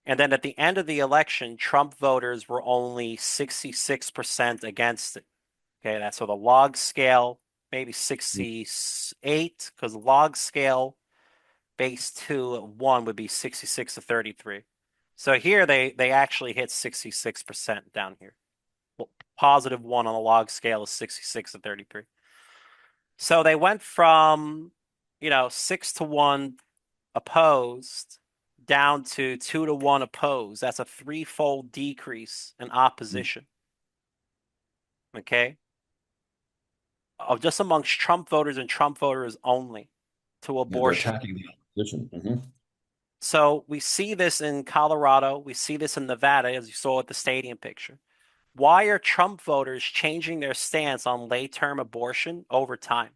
And then at the end of the election, Trump voters were only 66% against it. Okay, that's so the log scale, maybe 68, because log scale base 2 1 would be 66 to 33. So here they actually hit 66% down here. Well, +1 on the log scale is 66 to 33. So they went from, 6 to 1 opposed down to 2 to 1 opposed. That's a threefold decrease in opposition. Okay. Of just amongst Trump voters and Trump voters only to Yeah, they're abortion. attacking the opposition. So we see this in Colorado. We see this in Nevada, as you saw at the stadium picture. Why are Trump voters changing their stance on late-term abortion over time?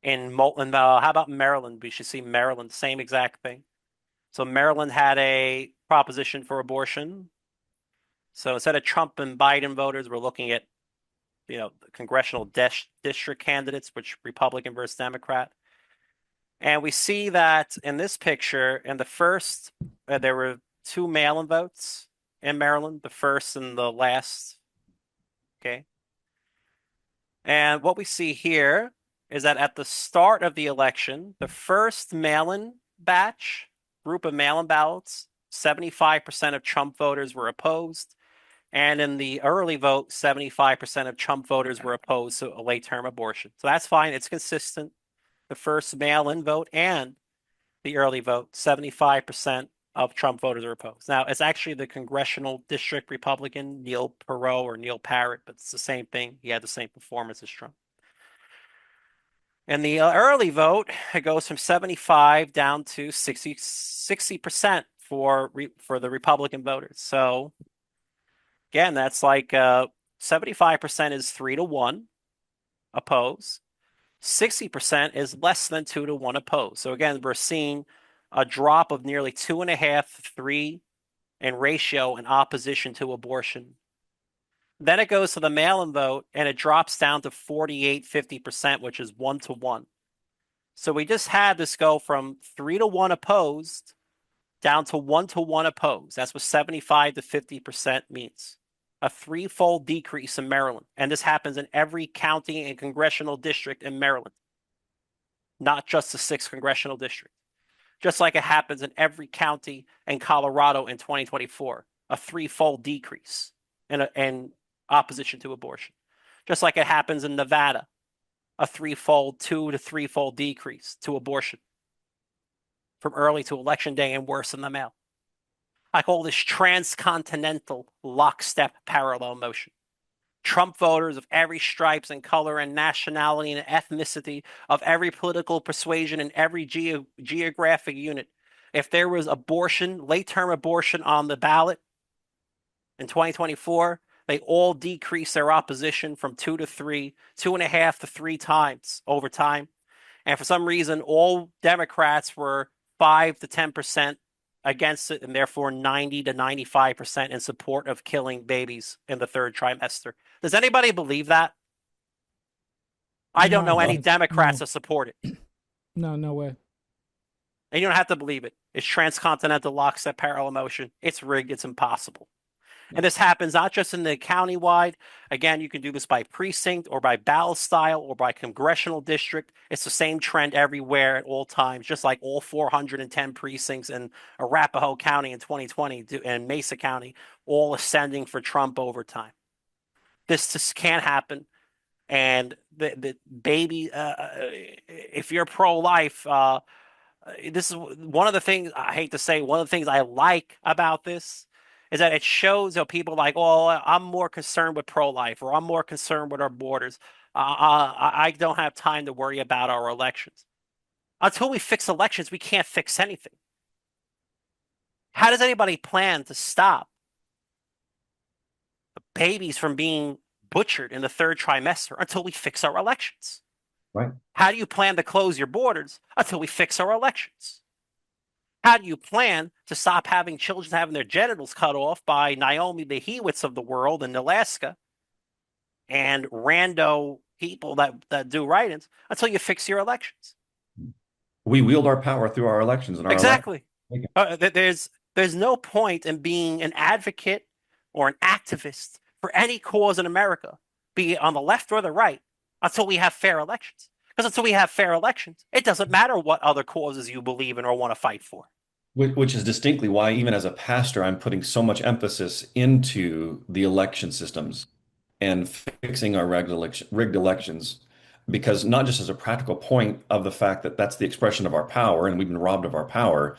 How about Maryland? We should see Maryland, same exact thing. So Maryland had a proposition for abortion. So instead of Trump and Biden voters, we're looking at, the congressional district candidates, which Republican versus Democrat. And we see that in this picture, in the first, there were 2 mail-in votes in Maryland, the first and the last. Okay. And what we see here is that at the start of the election, the first mail-in batch group of mail-in ballots, 75% of Trump voters were opposed. And in the early vote, 75% of Trump voters were opposed to a late-term abortion. So that's fine. It's consistent. The first mail-in vote and the early vote, 75% of Trump voters are opposed. Now, it's actually the congressional district Republican, Neil Perot or Neil Parrott, but it's the same thing. He had the same performance as Trump. In the early vote, it goes from 75 down to 60% for the Republican voters. So again, that's like 75% is 3-1 oppose. 60% is less than 2-1 oppose. So again, we're seeing a drop of nearly 2.5, 3 in ratio in opposition to abortion. Then it goes to the mail-in vote, and it drops down to 48-50%, which is 1-1. So we just had this go from 3-1 opposed down to 1-1 opposed. That's what 75 to 50% means. A threefold decrease in Maryland. And this happens in every county and congressional district in Maryland, not just the 6th congressional district. Just like it happens in every county in Colorado in 2024, a threefold decrease in opposition to abortion. Just like it happens in Nevada, a 2 to 3-fold decrease to abortion from early to election day and worse in the mail. I call this transcontinental lockstep parallel motion. Trump voters of every stripes and color and nationality and ethnicity, of every political persuasion and every geographic unit. If there was abortion, late-term abortion on the ballot in 2024, they all decrease their opposition from 2 to 3, 2.5 to 3 times over time. And for some reason, all Democrats were 5 to 10% against it, and therefore 90 to 95% in support of killing babies in the 3rd trimester. Does anybody believe that? I don't know any Democrats that support it. No way. And you don't have to believe it. It's transcontinental lockstep parallel motion. It's rigged. It's impossible. And this happens not just in the countywide. Again, you can do this by precinct or by ballot style or by congressional district. It's the same trend everywhere at all times, just like all 410 precincts in Arapahoe County in 2020 and Mesa County, all ascending for Trump over time. This just can't happen. And the baby, if you're pro-life, this is one of the things, I hate to say, one of the things I like about this is that it shows people like, oh, I'm more concerned with pro-life, or I'm more concerned with our borders. I don't have time to worry about our elections. Until we fix elections, we can't fix anything. How does anybody plan to stop the babies from being butchered in the 3rd trimester until we fix our elections? Right. How do you plan to close your borders until we fix our elections? How do you plan to stop having children having their genitals cut off by Naomi the Hewitt's of the world in Alaska and rando people that do write-ins until you fix your elections? We wield our power through our elections and our Exactly. elections. There's no point in being an advocate or an activist for any cause in America, be it on the left or the right, until we have fair elections. Because until we have fair elections, it doesn't matter what other causes you believe in or want to fight for. Which is distinctly why, even as a pastor, I'm putting so much emphasis into the election systems and fixing our rigged elections, because not just as a practical point of the fact that that's the expression of our power and we've been robbed of our power,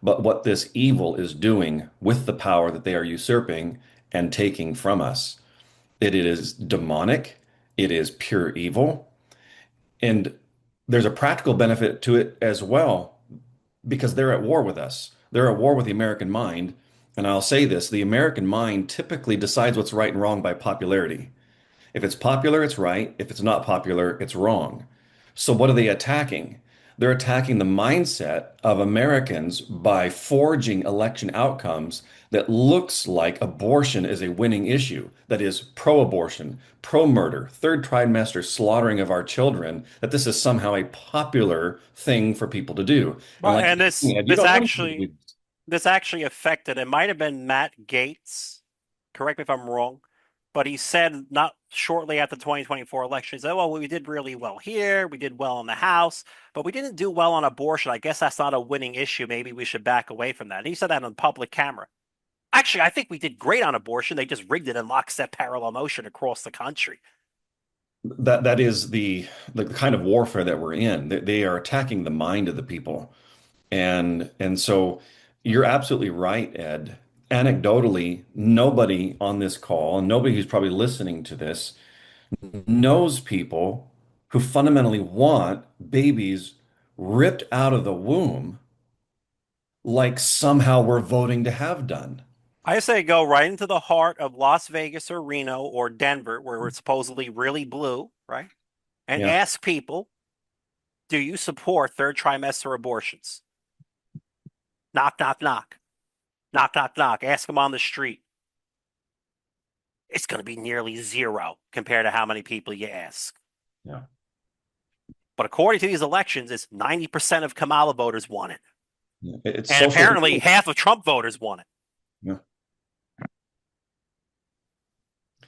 but what this evil is doing with the power that they are usurping and taking from us. It is demonic. It is pure evil. And there's a practical benefit to it as well, because they're at war with us. They're at war with the American mind. And I'll say this, the American mind typically decides what's right and wrong by popularity. If it's popular, it's right. If it's not popular, it's wrong. So what are they attacking? They're attacking the mindset of Americans by forging election outcomes that looks like abortion is a winning issue, that is pro-abortion, pro-murder, 3rd trimester slaughtering of our children, that this is somehow a popular thing for people to do. Well, like and you don't want to do this actually affected, it might have been Matt Gaetz, correct me if I'm wrong, But he said not shortly after the 2024 election, he said, well, we did really well here. We did well in the House, but we didn't do well on abortion. I guess that's not a winning issue. Maybe we should back away from that. And he said that on public camera. Actually, I think we did great on abortion. They just rigged it in lockstep parallel motion across the country. That is the kind of warfare that we're in. They are attacking the mind of the people. And so you're absolutely right, Ed. Anecdotally, nobody on this call, and nobody who's probably listening to this, knows people who fundamentally want babies ripped out of the womb like somehow we're voting to have done. I say go right into the heart of Las Vegas or Reno or Denver, where it's supposedly really blue, right? And Yeah. ask people, do you support third trimester abortions? Knock, knock, knock. Knock, knock, knock. Ask them on the street. It's going to be nearly zero compared to how many people you ask. Yeah. But according to these elections, it's 90% of Kamala voters want it. Yeah. It's And social apparently control. half of Trump voters want it. Yeah.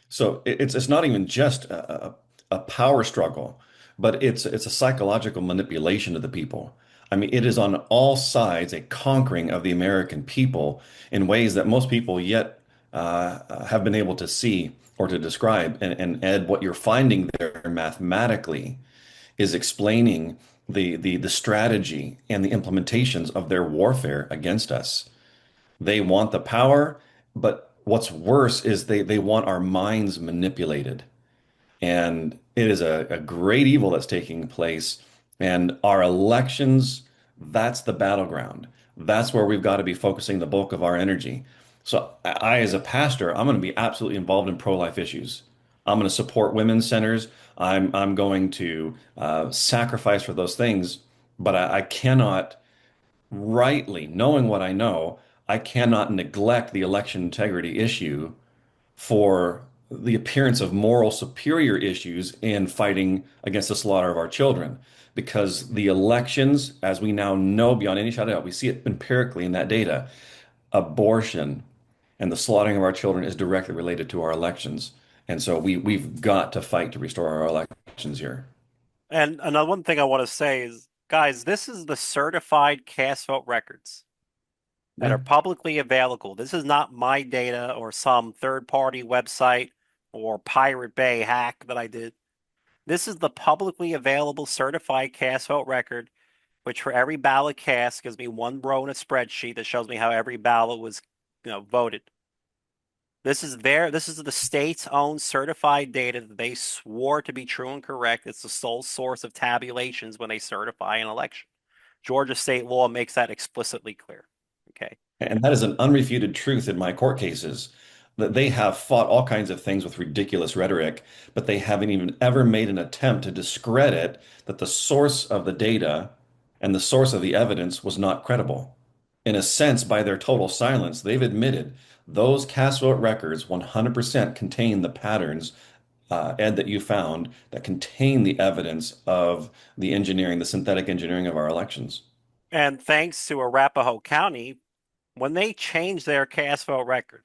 So it's not even just a power struggle, but it's a psychological manipulation of the people. I mean, it is on all sides a conquering of the American people in ways that most people yet have been able to see or to describe. And Ed, what you're finding there mathematically is explaining the strategy and the implementations of their warfare against us. They want the power, but what's worse is they want our minds manipulated. And it is a great evil that's taking place. And our elections, that's the battleground. That's where we've got to be focusing the bulk of our energy. So as a pastor, I'm going to be absolutely involved in pro-life issues. I'm going to support women's centers. I'm going to sacrifice for those things. But I cannot rightly, knowing what I know, I cannot neglect the election integrity issue for the appearance of moral superior issues in fighting against the slaughter of our children. Because the elections, as we now know beyond any shadow of doubt, we see it empirically in that data, abortion and the slaughtering of our children is directly related to our elections. And so we've got to fight to restore our elections here. And another one thing I want to say is, guys, this is the certified cast vote records that Yeah. are publicly available. This is not my data or some third-party website or Pirate Bay hack that I did. This is the publicly available certified cast vote record, which for every ballot cast gives me one row in a spreadsheet that shows me how every ballot was, voted. This is the state's own certified data that they swore to be true and correct. It's the sole source of tabulations when they certify an election. Georgia state law makes that explicitly clear. Okay. And that is an unrefuted truth in my court cases that they have fought all kinds of things with ridiculous rhetoric, but they haven't even ever made an attempt to discredit that the source of the data and the source of the evidence was not credible. In a sense, by their total silence, they've admitted those cast vote records 100% contain the patterns, Ed, that you found that contain the evidence of the engineering, the synthetic engineering of our elections. And thanks to Arapahoe County, when they changed their cast vote record,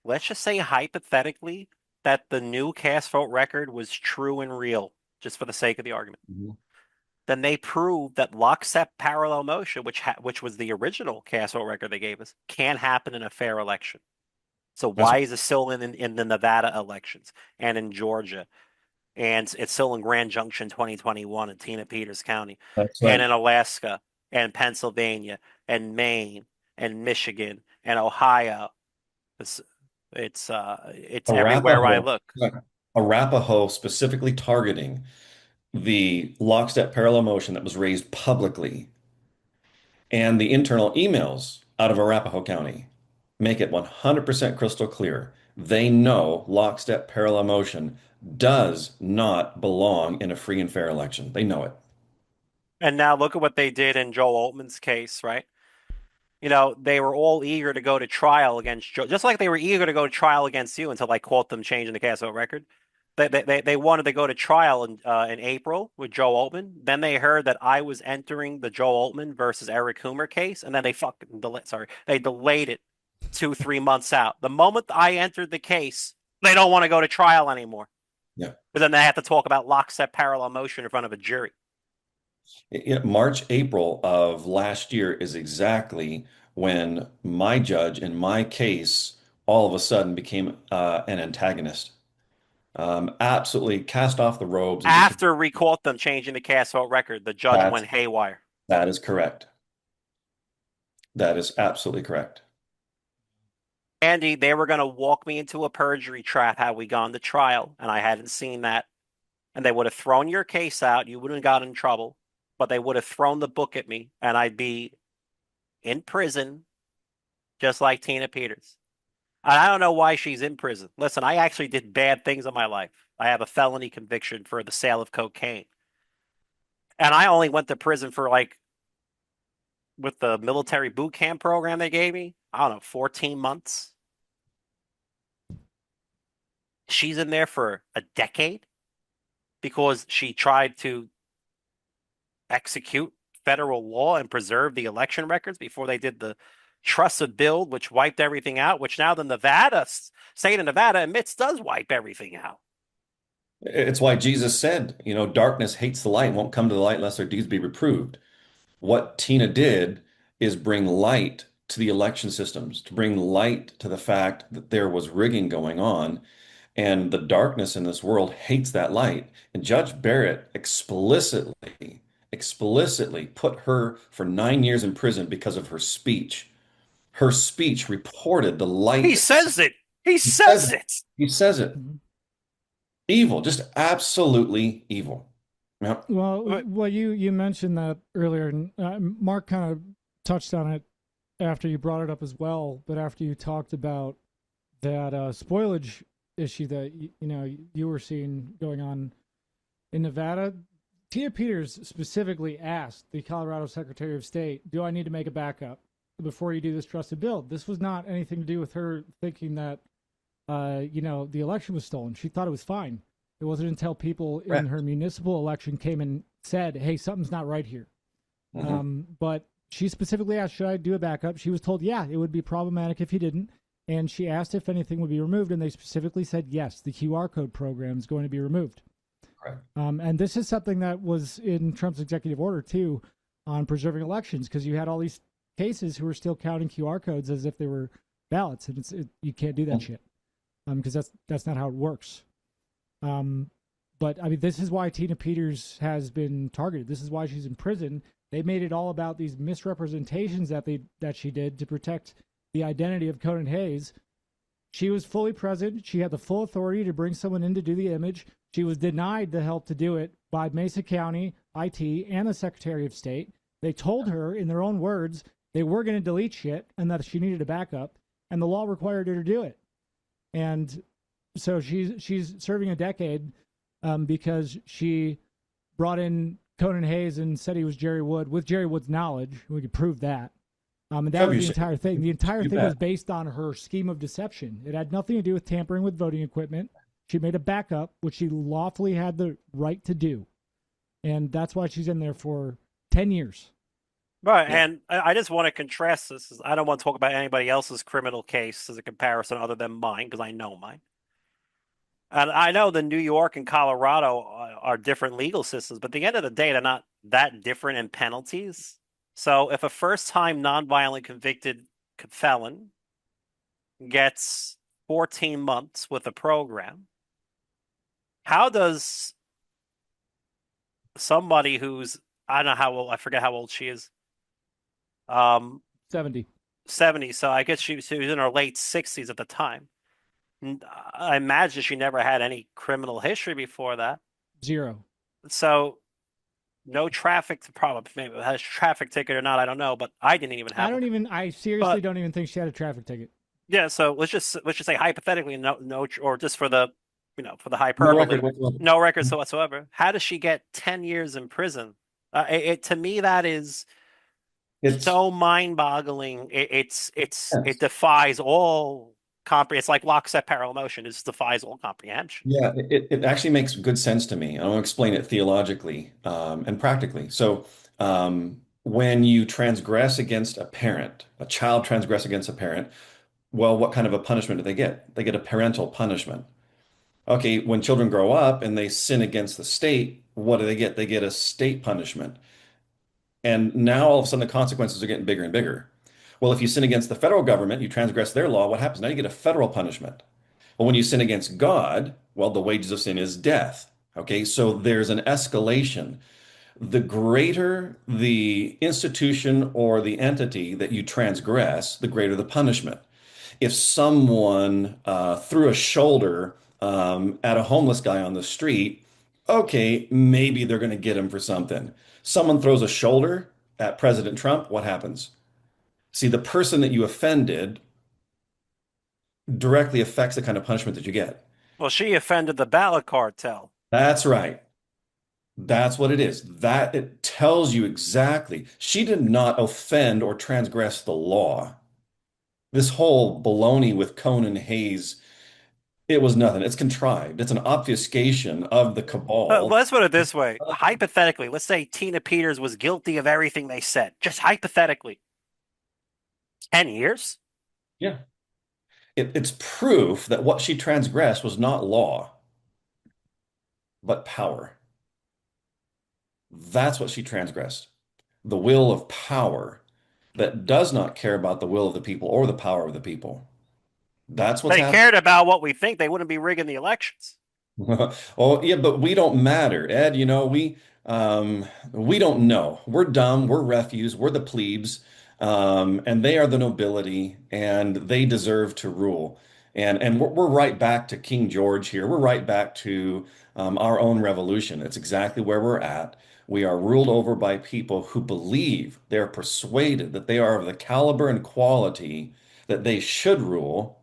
let's just say hypothetically that the new cast vote record was true and real, just for the sake of the argument. Mhm. Then they proved that lockstep parallel motion, which was the original cast vote record they gave us, can happen in a fair election. So That's why is it still in the Nevada elections and in Georgia? And it's still in Grand Junction 2021 in Tina Peters County that's and right. in Alaska and Pennsylvania and Maine and Michigan and Ohio. It's it's everywhere I Arapahoe, look. Arapahoe specifically targeting the lockstep parallel motion that was raised publicly, and the internal emails out of Arapahoe County make it 100% crystal clear. They know lockstep parallel motion does not belong in a free and fair election. They know it. And now look at what they did in Joe Altman's case, right? They were all eager to go to trial against Joe, just like they were eager to go to trial against you until I caught them changing the cast vote record. They wanted to go to trial in April with Joe Altman. Then they heard that I was entering the Joe Altman versus Eric Coomer case, and then they delayed it 2, 3 months out. The moment I entered the case, They don't want to go to trial anymore. Yeah. But then they have to talk about lockstep parallel motion in front of a jury. March, April of last year is exactly when my judge in my case all of a sudden became an antagonist. Absolutely cast off the robes and became After we caught them changing the cast vote record, the judge that. went haywire. That is correct. That is absolutely correct. Andy, they were going to walk me into a perjury trap had we gone to trial, and I hadn't seen that. And they would have thrown your case out. You wouldn't have gotten in trouble, but they would have thrown the book at me, and I'd be in prison, just like Tina Peters. And I don't know why she's in prison. Listen, I actually did bad things in my life. I have a felony conviction for the sale of cocaine. And I only went to prison for like, with the military boot camp program they gave me, I don't know, 14 months. She's in there for a decade because she tried to execute federal law and preserve the election records before they did the trusted build, which wiped everything out, which now the state of Nevada admits does wipe everything out. It's why Jesus said, darkness hates the light and won't come to the light unless their deeds be reproved. What Tina did is bring light to the election systems, to bring light to the fact that there was rigging going on. And the darkness in this world hates that light. And Judge Barrett explicitly put her for 9 years in prison because of her speech. Her speech reported the light. He says it. He says it. He says it. Mhm. Evil, just absolutely evil. Yep. Well, you mentioned that earlier, and Mark kind of touched on it after you brought it up as well. But after you talked about that spoilage issue that you were seeing going on in Nevada, Tina Peters specifically asked the Colorado Secretary of State, "Do I need to make a backup before you do this trusted build?" This was not anything to do with her thinking that the election was stolen. She thought it was fine. It wasn't until people in her municipal election came and said, "Hey, something's not right here." But she specifically asked, "Should I do a backup?" She was told, "Yeah, it would be problematic if you didn't." And she asked if anything would be removed, and they specifically said, "Yes, the QR code program is going to be removed." Right. And this is something that was in Trump's executive order too, on preserving elections, because you had all these cases who were still counting QR codes as if they were ballots, and you can't do that shit, because that's not how it works. But I mean, this is why Tina Peters has been targeted. This is why she's in prison. They made it all about these misrepresentations that she did to protect the identity of Conan Hayes. She was fully present. She had the full authority to bring someone in to do the image. She was denied the help to do it by Mesa County IT and the Secretary of State. They told her, in their own words, they were going to delete shit and that she needed a backup, and the law required her to do it. And so she's serving a decade because she brought in Conan Hayes and said he was Jerry Wood with Jerry Wood's knowledge. We could prove that. And that was the entire thing. The entire thing was based on her scheme of deception. It had nothing to do with tampering with voting equipment. She made a backup, which she lawfully had the right to do. And that's why she's in there for 10 years. Right. Yeah. And I just want to contrast this. I don't want to talk about anybody else's criminal case as a comparison other than mine, because I know mine. And I know the New York and Colorado are different legal systems, but at the end of the day, they're not that different in penalties. So if a first-time nonviolent convicted felon gets 14 months with a program, how does somebody who's, I don't know how old, I forget how old she is. 70. So I guess she was in her late 60s at the time. I imagine she never had any criminal history before that. Zero. So no traffic, probably maybe has a traffic ticket or not, I don't know, but I didn't even have I seriously don't even think she had a traffic ticket. Yeah, so let's just say hypothetically no, or just for the for the hyperbole, no records whatsoever. How does she get 10 years in prison? To me that is so mind-boggling. It defies all it's like lockstep parallel motion. It defies all comprehension. Yeah, it actually makes good sense to me. I want to explain it theologically and practically. So when you transgress against a parent, a child transgress against a parent, Well, what kind of a punishment do they get? They get a parental punishment. Okay, when children grow up and they sin against the state, what do they get? They get a state punishment. And now all of a sudden the consequences are getting bigger and bigger. Well, if you sin against the federal government, you transgress their law, what happens? Now you get a federal punishment. Well, when you sin against God, well, the wages of sin is death. Okay, so there's an escalation. The greater the institution or the entity that you transgress, the greater the punishment. If someone threw a shoulder at a homeless guy on the street, okay, maybe they're going to get him for something. Someone throws a shoulder at President Trump, what happens? See, the person that you offended directly affects the kind of punishment that you get. Well, she offended the ballot cartel. That's right. That's what it is. That it tells you exactly. She did not offend or transgress the law. This whole baloney with Cohn and Hayes, it was nothing. It's contrived. It's an obfuscation of the cabal. Let's put it this way. Hypothetically, let's say Tina Peters was guilty of everything they said. Just hypothetically. 10 years? Yeah. It's proof that what she transgressed was not law, but power. That's what she transgressed. The will of power that does not care about the will of the people or the power of the people. That's what's They happening. cared about what we think. They wouldn't be rigging the elections. Oh, yeah, but we don't matter, Ed. We don't know. We're dumb, we're refuse, we're the plebes, and they are the nobility, and they deserve to rule. And we're right back to King George here. We're right back to our own revolution. It's exactly where we're at. We are ruled over by people who believe, they're persuaded that they are of the caliber and quality that they should rule.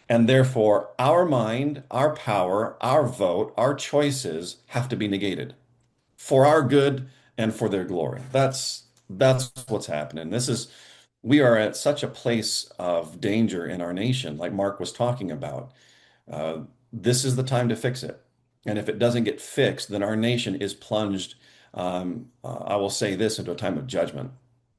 And therefore, our mind, our power, our vote, our choices have to be negated for our good and for their glory. That's what's happening. We are at such a place of danger in our nation, like Mark was talking about. This is the time to fix it. And if it doesn't get fixed, then our nation is plunged, I will say this, into a time of judgment,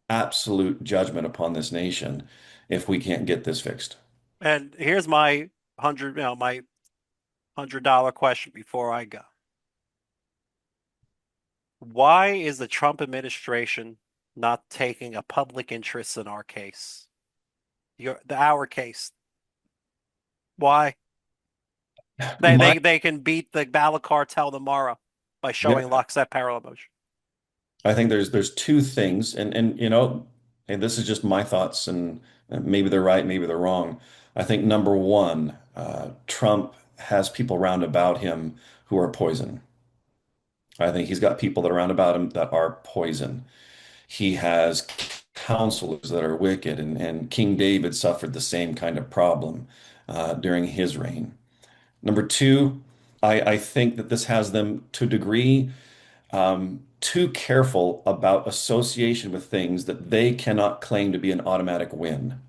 absolute judgment upon this nation if we can't get this fixed. And here's my my $100 question before I go. Why is the Trump administration not taking a public interest in our case? Our case. Why? They, My they they can beat the ballot cartel tomorrow by showing Yeah, lockstep parallel motion. I think there's two things, and and this is just my thoughts, and maybe they're right, maybe they're wrong. I think number one, Trump has people round about him who are poison. I think he's got people that are around about him that are poison. He has counselors that are wicked, and King David suffered the same kind of problem during his reign. Number two, I think that this has them to a degree too careful about association with things that they cannot claim to be an automatic win.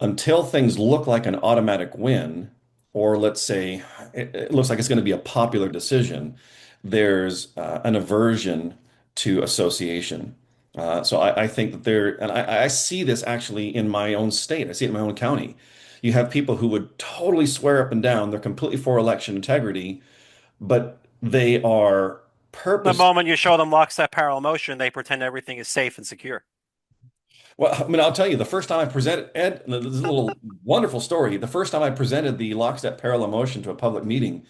Until things look like an automatic win, or let's say it looks like it's going to be a popular decision, there's an aversion to association. So I think that and I see this actually in my own state. I see it in my own county. You have people who would totally swear up and down they're completely for election integrity, but they are The purpose. moment you show them lockstep parallel motion, they pretend everything is safe and secure. Well, I mean, I'll tell you, the first time I presented, Ed, this is a little wonderful story. The first time I presented the lockstep parallel motion to a public meeting,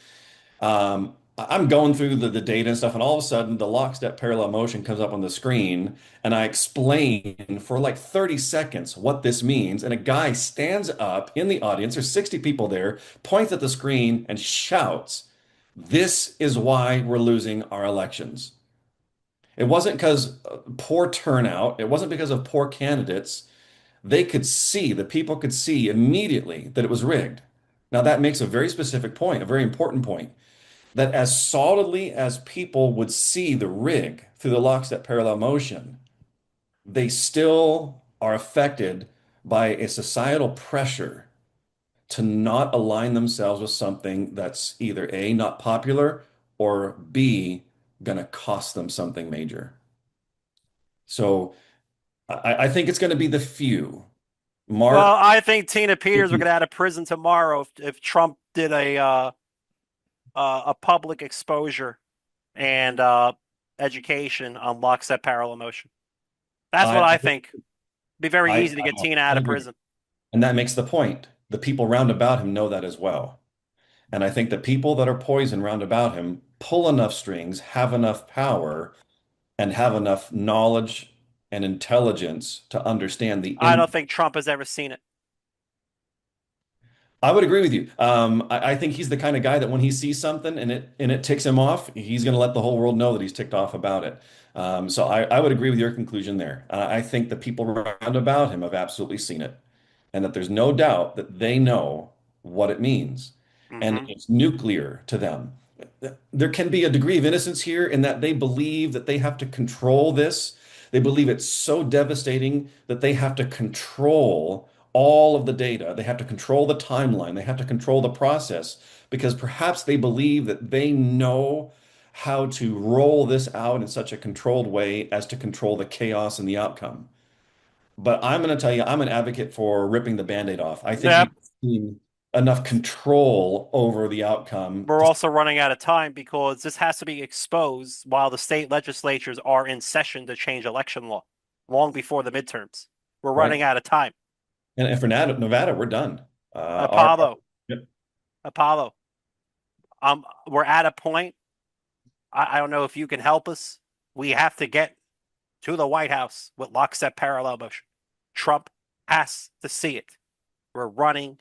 I'm going through the data and stuff, and all of a sudden the lockstep parallel motion comes up on the screen, and I explain for like 30 seconds what this means. And a guy stands up in the audience, there's 60 people there, points at the screen and shouts, "This is why we're losing our elections." It wasn't because poor turnout. It wasn't because of poor candidates. They could see, the people could see immediately that it was rigged. Now, that makes a very specific point, a very important point, that as solidly as people would see the rig through the lockstep parallel motion, they still are affected by a societal pressure to not align themselves with something that's either A, not popular, or B, going to cost them something major. So I think it's going to be the few, Mark, Well, I think Tina Peters would get out of prison tomorrow if Trump did a public exposure and education on lockstep parallel motion. That's what I I think. Be very I, easy to get Tina out I of agree. prison. And that makes the point. The people round about him know that as well. And I think the people that are poisoned round about him pull enough strings, have enough power, and have enough knowledge and intelligence to understand the I don't impact. think Trump has ever seen it. I would agree with you. I think he's the kind of guy that when he sees something and it ticks him off, he's going to let the whole world know that he's ticked off about it. So I would agree with your conclusion there. I think the people round about him have absolutely seen it, and that there's no doubt that they know what it means, and Hmm. it's nuclear to them. There can be a degree of innocence here in that they believe that they have to control this. They believe it's so devastating that they have to control all of the data. They have to control the timeline. They have to control the process because perhaps they believe that they know how to roll this out in such a controlled way as to control the chaos and the outcome. But I'm going to tell you, I'm an advocate for ripping the Band-Aid off. I think Yep. we've seen enough control over the outcome We're to, also running out of time because this has to be exposed while the state legislatures are in session to change election law, long before the midterms. We're right? running out of time. And for Nevada, we're done. Apollo, Yep. Apollo. We're at a point. I don't know if you can help us. We have to get to the White House with lockstep parallel motion. Trump has to see it. We're running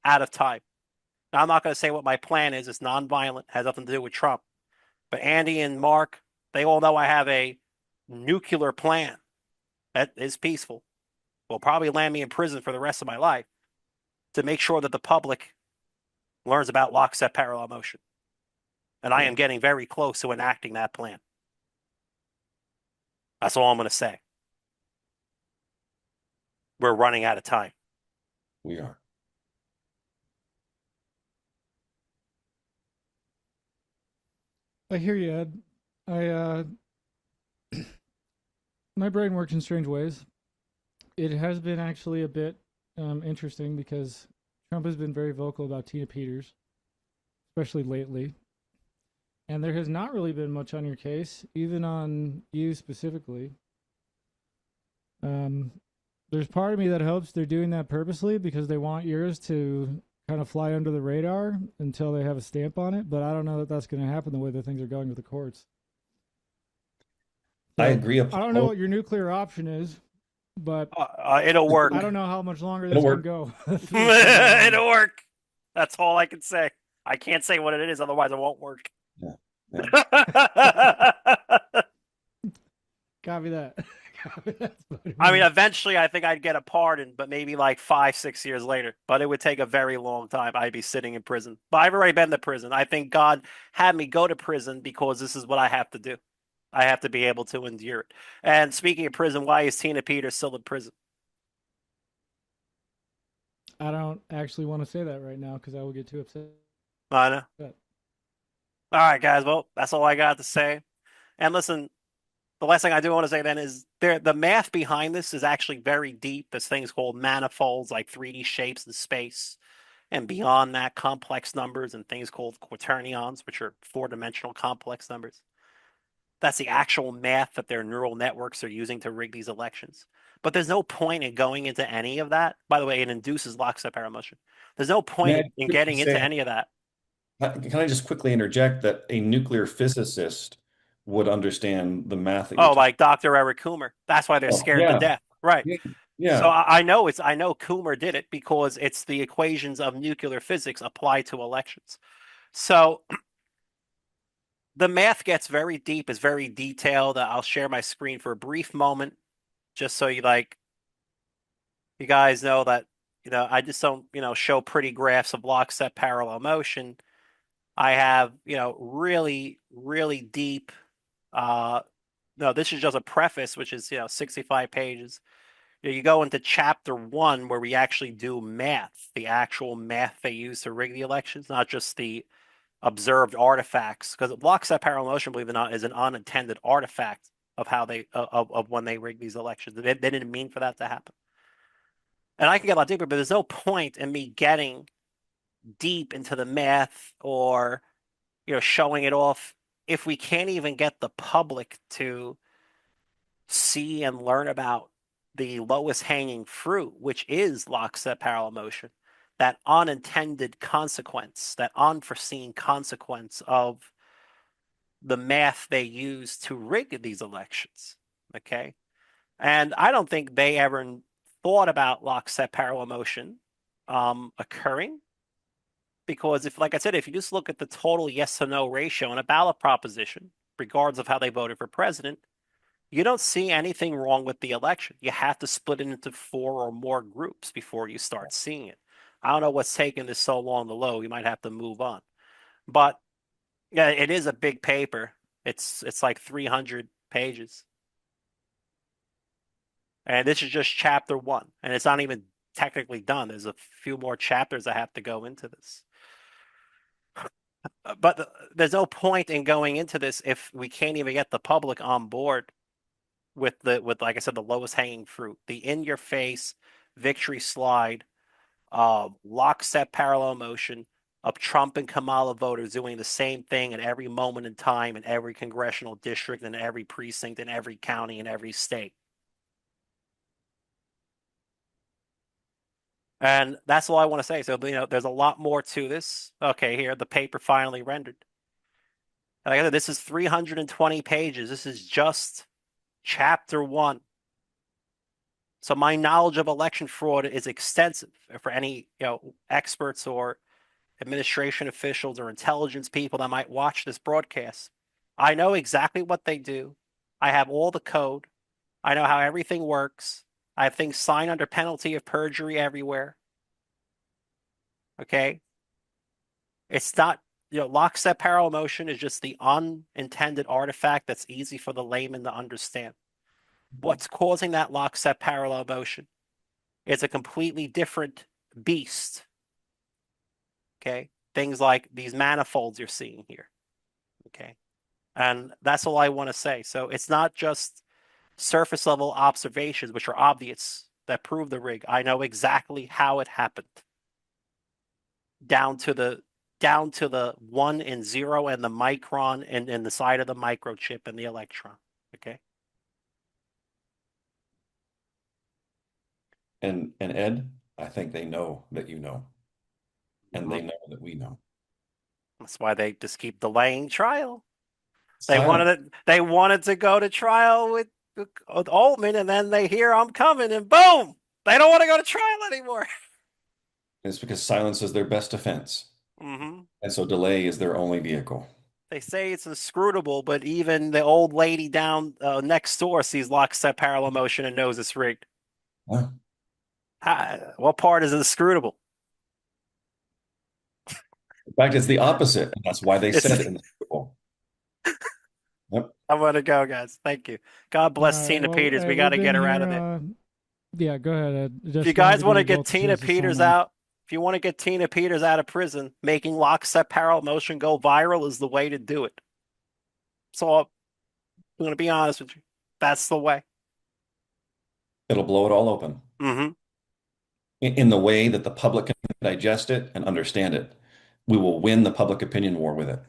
out of time. Now, I'm not going to say what my plan is. It's nonviolent, has nothing to do with Trump. But Andy and Mark, they all know I have a nuclear plan that is peaceful. Will probably land me in prison for the rest of my life to make sure that the public learns about lockstep parallel motion. And I Yeah, am getting very close to enacting that plan. That's all I'm going to say. We're running out of time. we are. I hear you, Ed. I my brain works in strange ways. It has been actually a bit interesting because Trump has been very vocal about Tina Peters, especially lately. And there has not really been much on your case, even on you specifically. Um, there's part of me that hopes they're doing that purposely because they want yours to kind of fly under the radar until they have a stamp on it. But I don't know that that's going to happen the way that things are going with the courts. I So agree. I don't know what your nuclear option is, but It'll work. I don't know how much longer It'll this can work. go. It'll work. That's all I can say. I can't say what it is, otherwise it won't work. Yeah. Yeah. Copy that. Copy that. I mean, eventually I think I'd get a pardon, but maybe like 5, 6 years later. But it would take a very long time. I'd be sitting in prison. But I've already been to prison. I think God had me go to prison because this is what I have to do. I have to be able to endure it. And speaking of prison, why is Tina Peters still in prison? I don't actually want to say that right now because I will get too upset. I know. All right, guys. Well, that's all I got to say. And listen, the last thing I do want to say then is the math behind this is actually very deep. There's things called manifolds, like 3D shapes in space, and beyond that, complex numbers and things called quaternions, which are four-dimensional complex numbers. That's the actual math that their neural networks are using to rig these elections. But there's no point in going into any of that. By the way, it induces lockstep error motion. There's no point May I in quickly getting into say, any of that. can I just quickly interject that a nuclear physicist would understand the math that you're Oh, talking like Dr. Eric Coomer. That's why they're about? scared to Yeah. death. Right. Yeah. So Yeah. I know Coomer did it because it's the equations of nuclear physics applied to elections. So the math gets very deep, is very detailed. I'll share my screen for a brief moment just so you guys know that I just don't show pretty graphs of lockstep parallel motion. I have really really deep no, this is just a preface which is 65 pages. You go into chapter 1 where we actually do math, the actual math they use to rig the elections, not just the observed artifacts. Because lockstep parallel motion, believe it or not, is an unintended artifact of how they of when they rig these elections. They didn't mean for that to happen. And I can get a lot deeper, but there's no point in me getting deep into the math or, showing it off if we can't even get the public to see and learn about the lowest hanging fruit, which is lockstep parallel motion, that unintended consequence, that unforeseen consequence of the math they use to rig these elections. Okay. And I don't think they ever thought about lockstep parallel motion occurring because if, like I said, if you just look at the total yes to no ratio in a ballot proposition, regardless of how they voted for president, you don't see anything wrong with the election. You have to split it into four or more groups before you start seeing it. I don't know what's taking this so long to load. You might have to move on. But yeah, it is a big paper. It's like 300 pages. And this is just chapter one. And it's not even technically done. There's a few more chapters that have to go into this. But there's no point in going into this if we can't even get the public on board with like I said, the lowest hanging fruit, the in your face victory slide, lockstep parallel motion of Trump and Kamala voters doing the same thing at every moment in time in every congressional district, in every precinct, in every county, in every state. And that's all I want to say. So, there's a lot more to this. Okay, here, the paper finally rendered. Like I said, this is 320 pages. This is just chapter one. So my knowledge of election fraud is extensive for any, experts or administration officials or intelligence people that might watch this broadcast. I know exactly what they do. I have all the code. I know how everything works. I have things signed under penalty of perjury everywhere. Okay. It's not, lockstep parallel motion is just the unintended artifact that's easy for the layman to understand. What's causing that lockstep parallel motion is a completely different beast. Okay. Things like these manifolds you're seeing here. Okay. And that's all I want to say. So it's not just surface level observations, which are obvious, that prove the rig. I know exactly how it happened. Down to the 1 and 0 and the micron and the side of the microchip and the electron. Okay. And Ed, I think they know that you know, and they Mhm. know that we know. That's why they just keep delaying trial. They Silent. wanted it. They wanted to go to trial with Altman, and then they hear I'm coming, and boom, they don't want to go to trial anymore. It's because silence is their best defense. Hmm. And so delay is their only vehicle. They say it's inscrutable, but even the old lady down next door sees lockstep parallel motion and knows it's rigged. Huh? What part is inscrutable? In fact, it's the opposite. And that's why they It's. said inscrutable. Yep. I'm gonna go, guys. Thank you. God All bless right. Tina Well, Peters. hey, We got we've to been get her out here. of there. Yeah, go ahead, Ed. If you Just wanted guys to want give to you get both a Tina chance to sign Peters off. out, if you want to get Tina Peters out of prison, making lockstep parallel motion go viral is the way to do it. So I'm going to be honest with you. That's the way. It'll blow it all open Hmm. in the way that the public can digest it and understand it. We will win the public opinion war with it.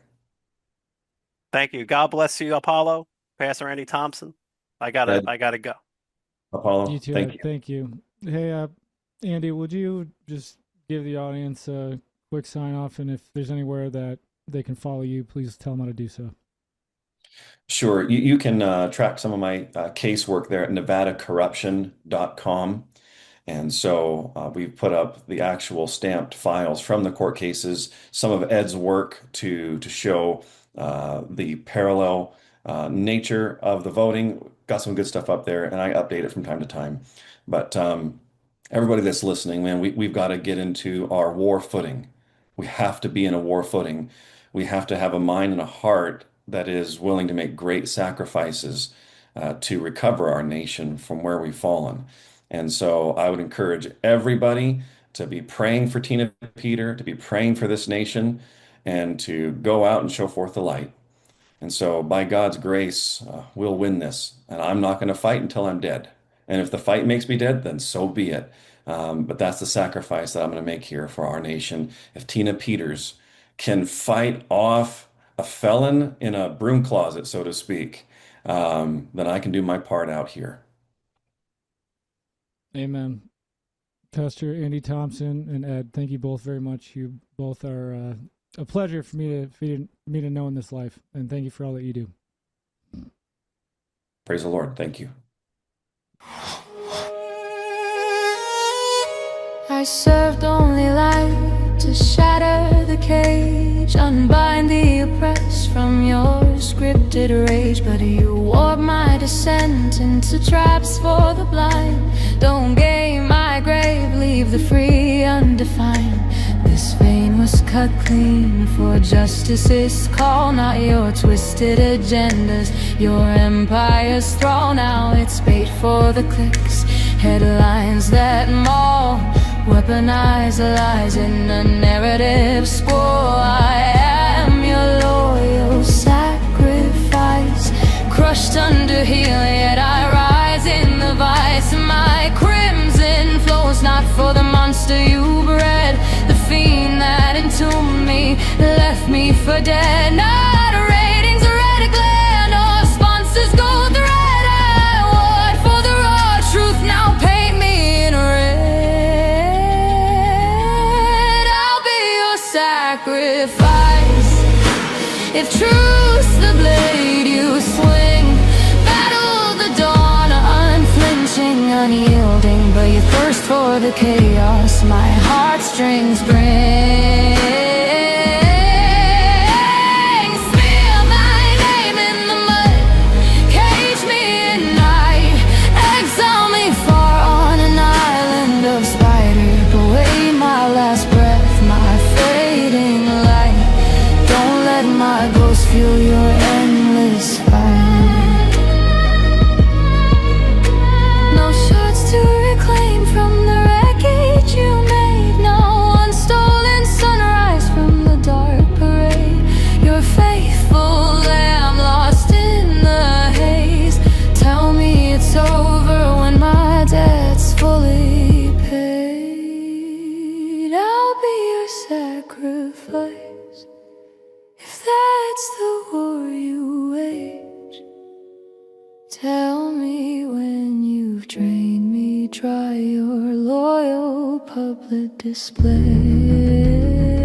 Thank you. God bless you, Apollo. Pastor Andy Thompson. Ed, I gotta go. You Apollo, too, thank Ed. you. Thank you. Hey, Andy, would you just give the audience a quick sign off, and if there's anywhere that they can follow you, please tell them how to do so. Sure. You can track some of my casework there at nevadacorruption.com. And so we've put up the actual stamped files from the court cases, some of Ed's work to show the parallel nature of the voting. Got some good stuff up there, and I update it from time to time. But everybody that's listening, man, we've got to get into our war footing. We have to be in a war footing. We have to have a mind and a heart that is willing to make great sacrifices to recover our nation from where we've fallen. And so I would encourage everybody to be praying for Tina Peter, to be praying for this nation, and to go out and show forth the light. And so, by God's grace, we'll win this. And I'm not going to fight until I'm dead. And if the fight makes me dead, then so be it. But that's the sacrifice that I'm going to make here for our nation. If Tina Peters can fight off a felon in a broom closet, so to speak, then I can do my part out here. Amen. Pastor Andy Thompson and Ed, thank you both very much. You both are a pleasure for me to know in this life, and thank you for all that you do. Praise the Lord. Thank you. I served only light to shatter the cage, unbind the oppressed from your scripted rage. But you warped my descent into traps for the blind. Don't game my grave, leave the free undefined. This vein was cut clean for justice's call, not your twisted agendas. Your empire's thrall, now it's bait for the clicks. Headlines that maul, weaponize lies in a narrative spool. I am your loyal sacrifice, crushed under heel, yet I rise in the vice. My crimson flows not for the monster you bred, the fiend that entombed me, left me for dead. Not ratings, a red glare, nor sponsors gold thread. I warred for the raw truth, now paint me in red. I'll be your sacrifice. If truth's the blade you swing, battle the dawn, unflinching, unyielding. But you thirst for the chaos my heartstrings bring. Smear my name in the mud, cage me at night, exile me far on an island of spiders. Away my last breath, my fading light. Don't let my ghost fuel your endless fight. No shards to reclaim from the wreckage you made, no unstolen sunrise from the dark parade. Your faithful lamb lost in the haze. Tell me it's over when my debt's fully paid. I'll be your sacrifice, if that's the war you wage. Tell me when you've trained me, try your loyal public display.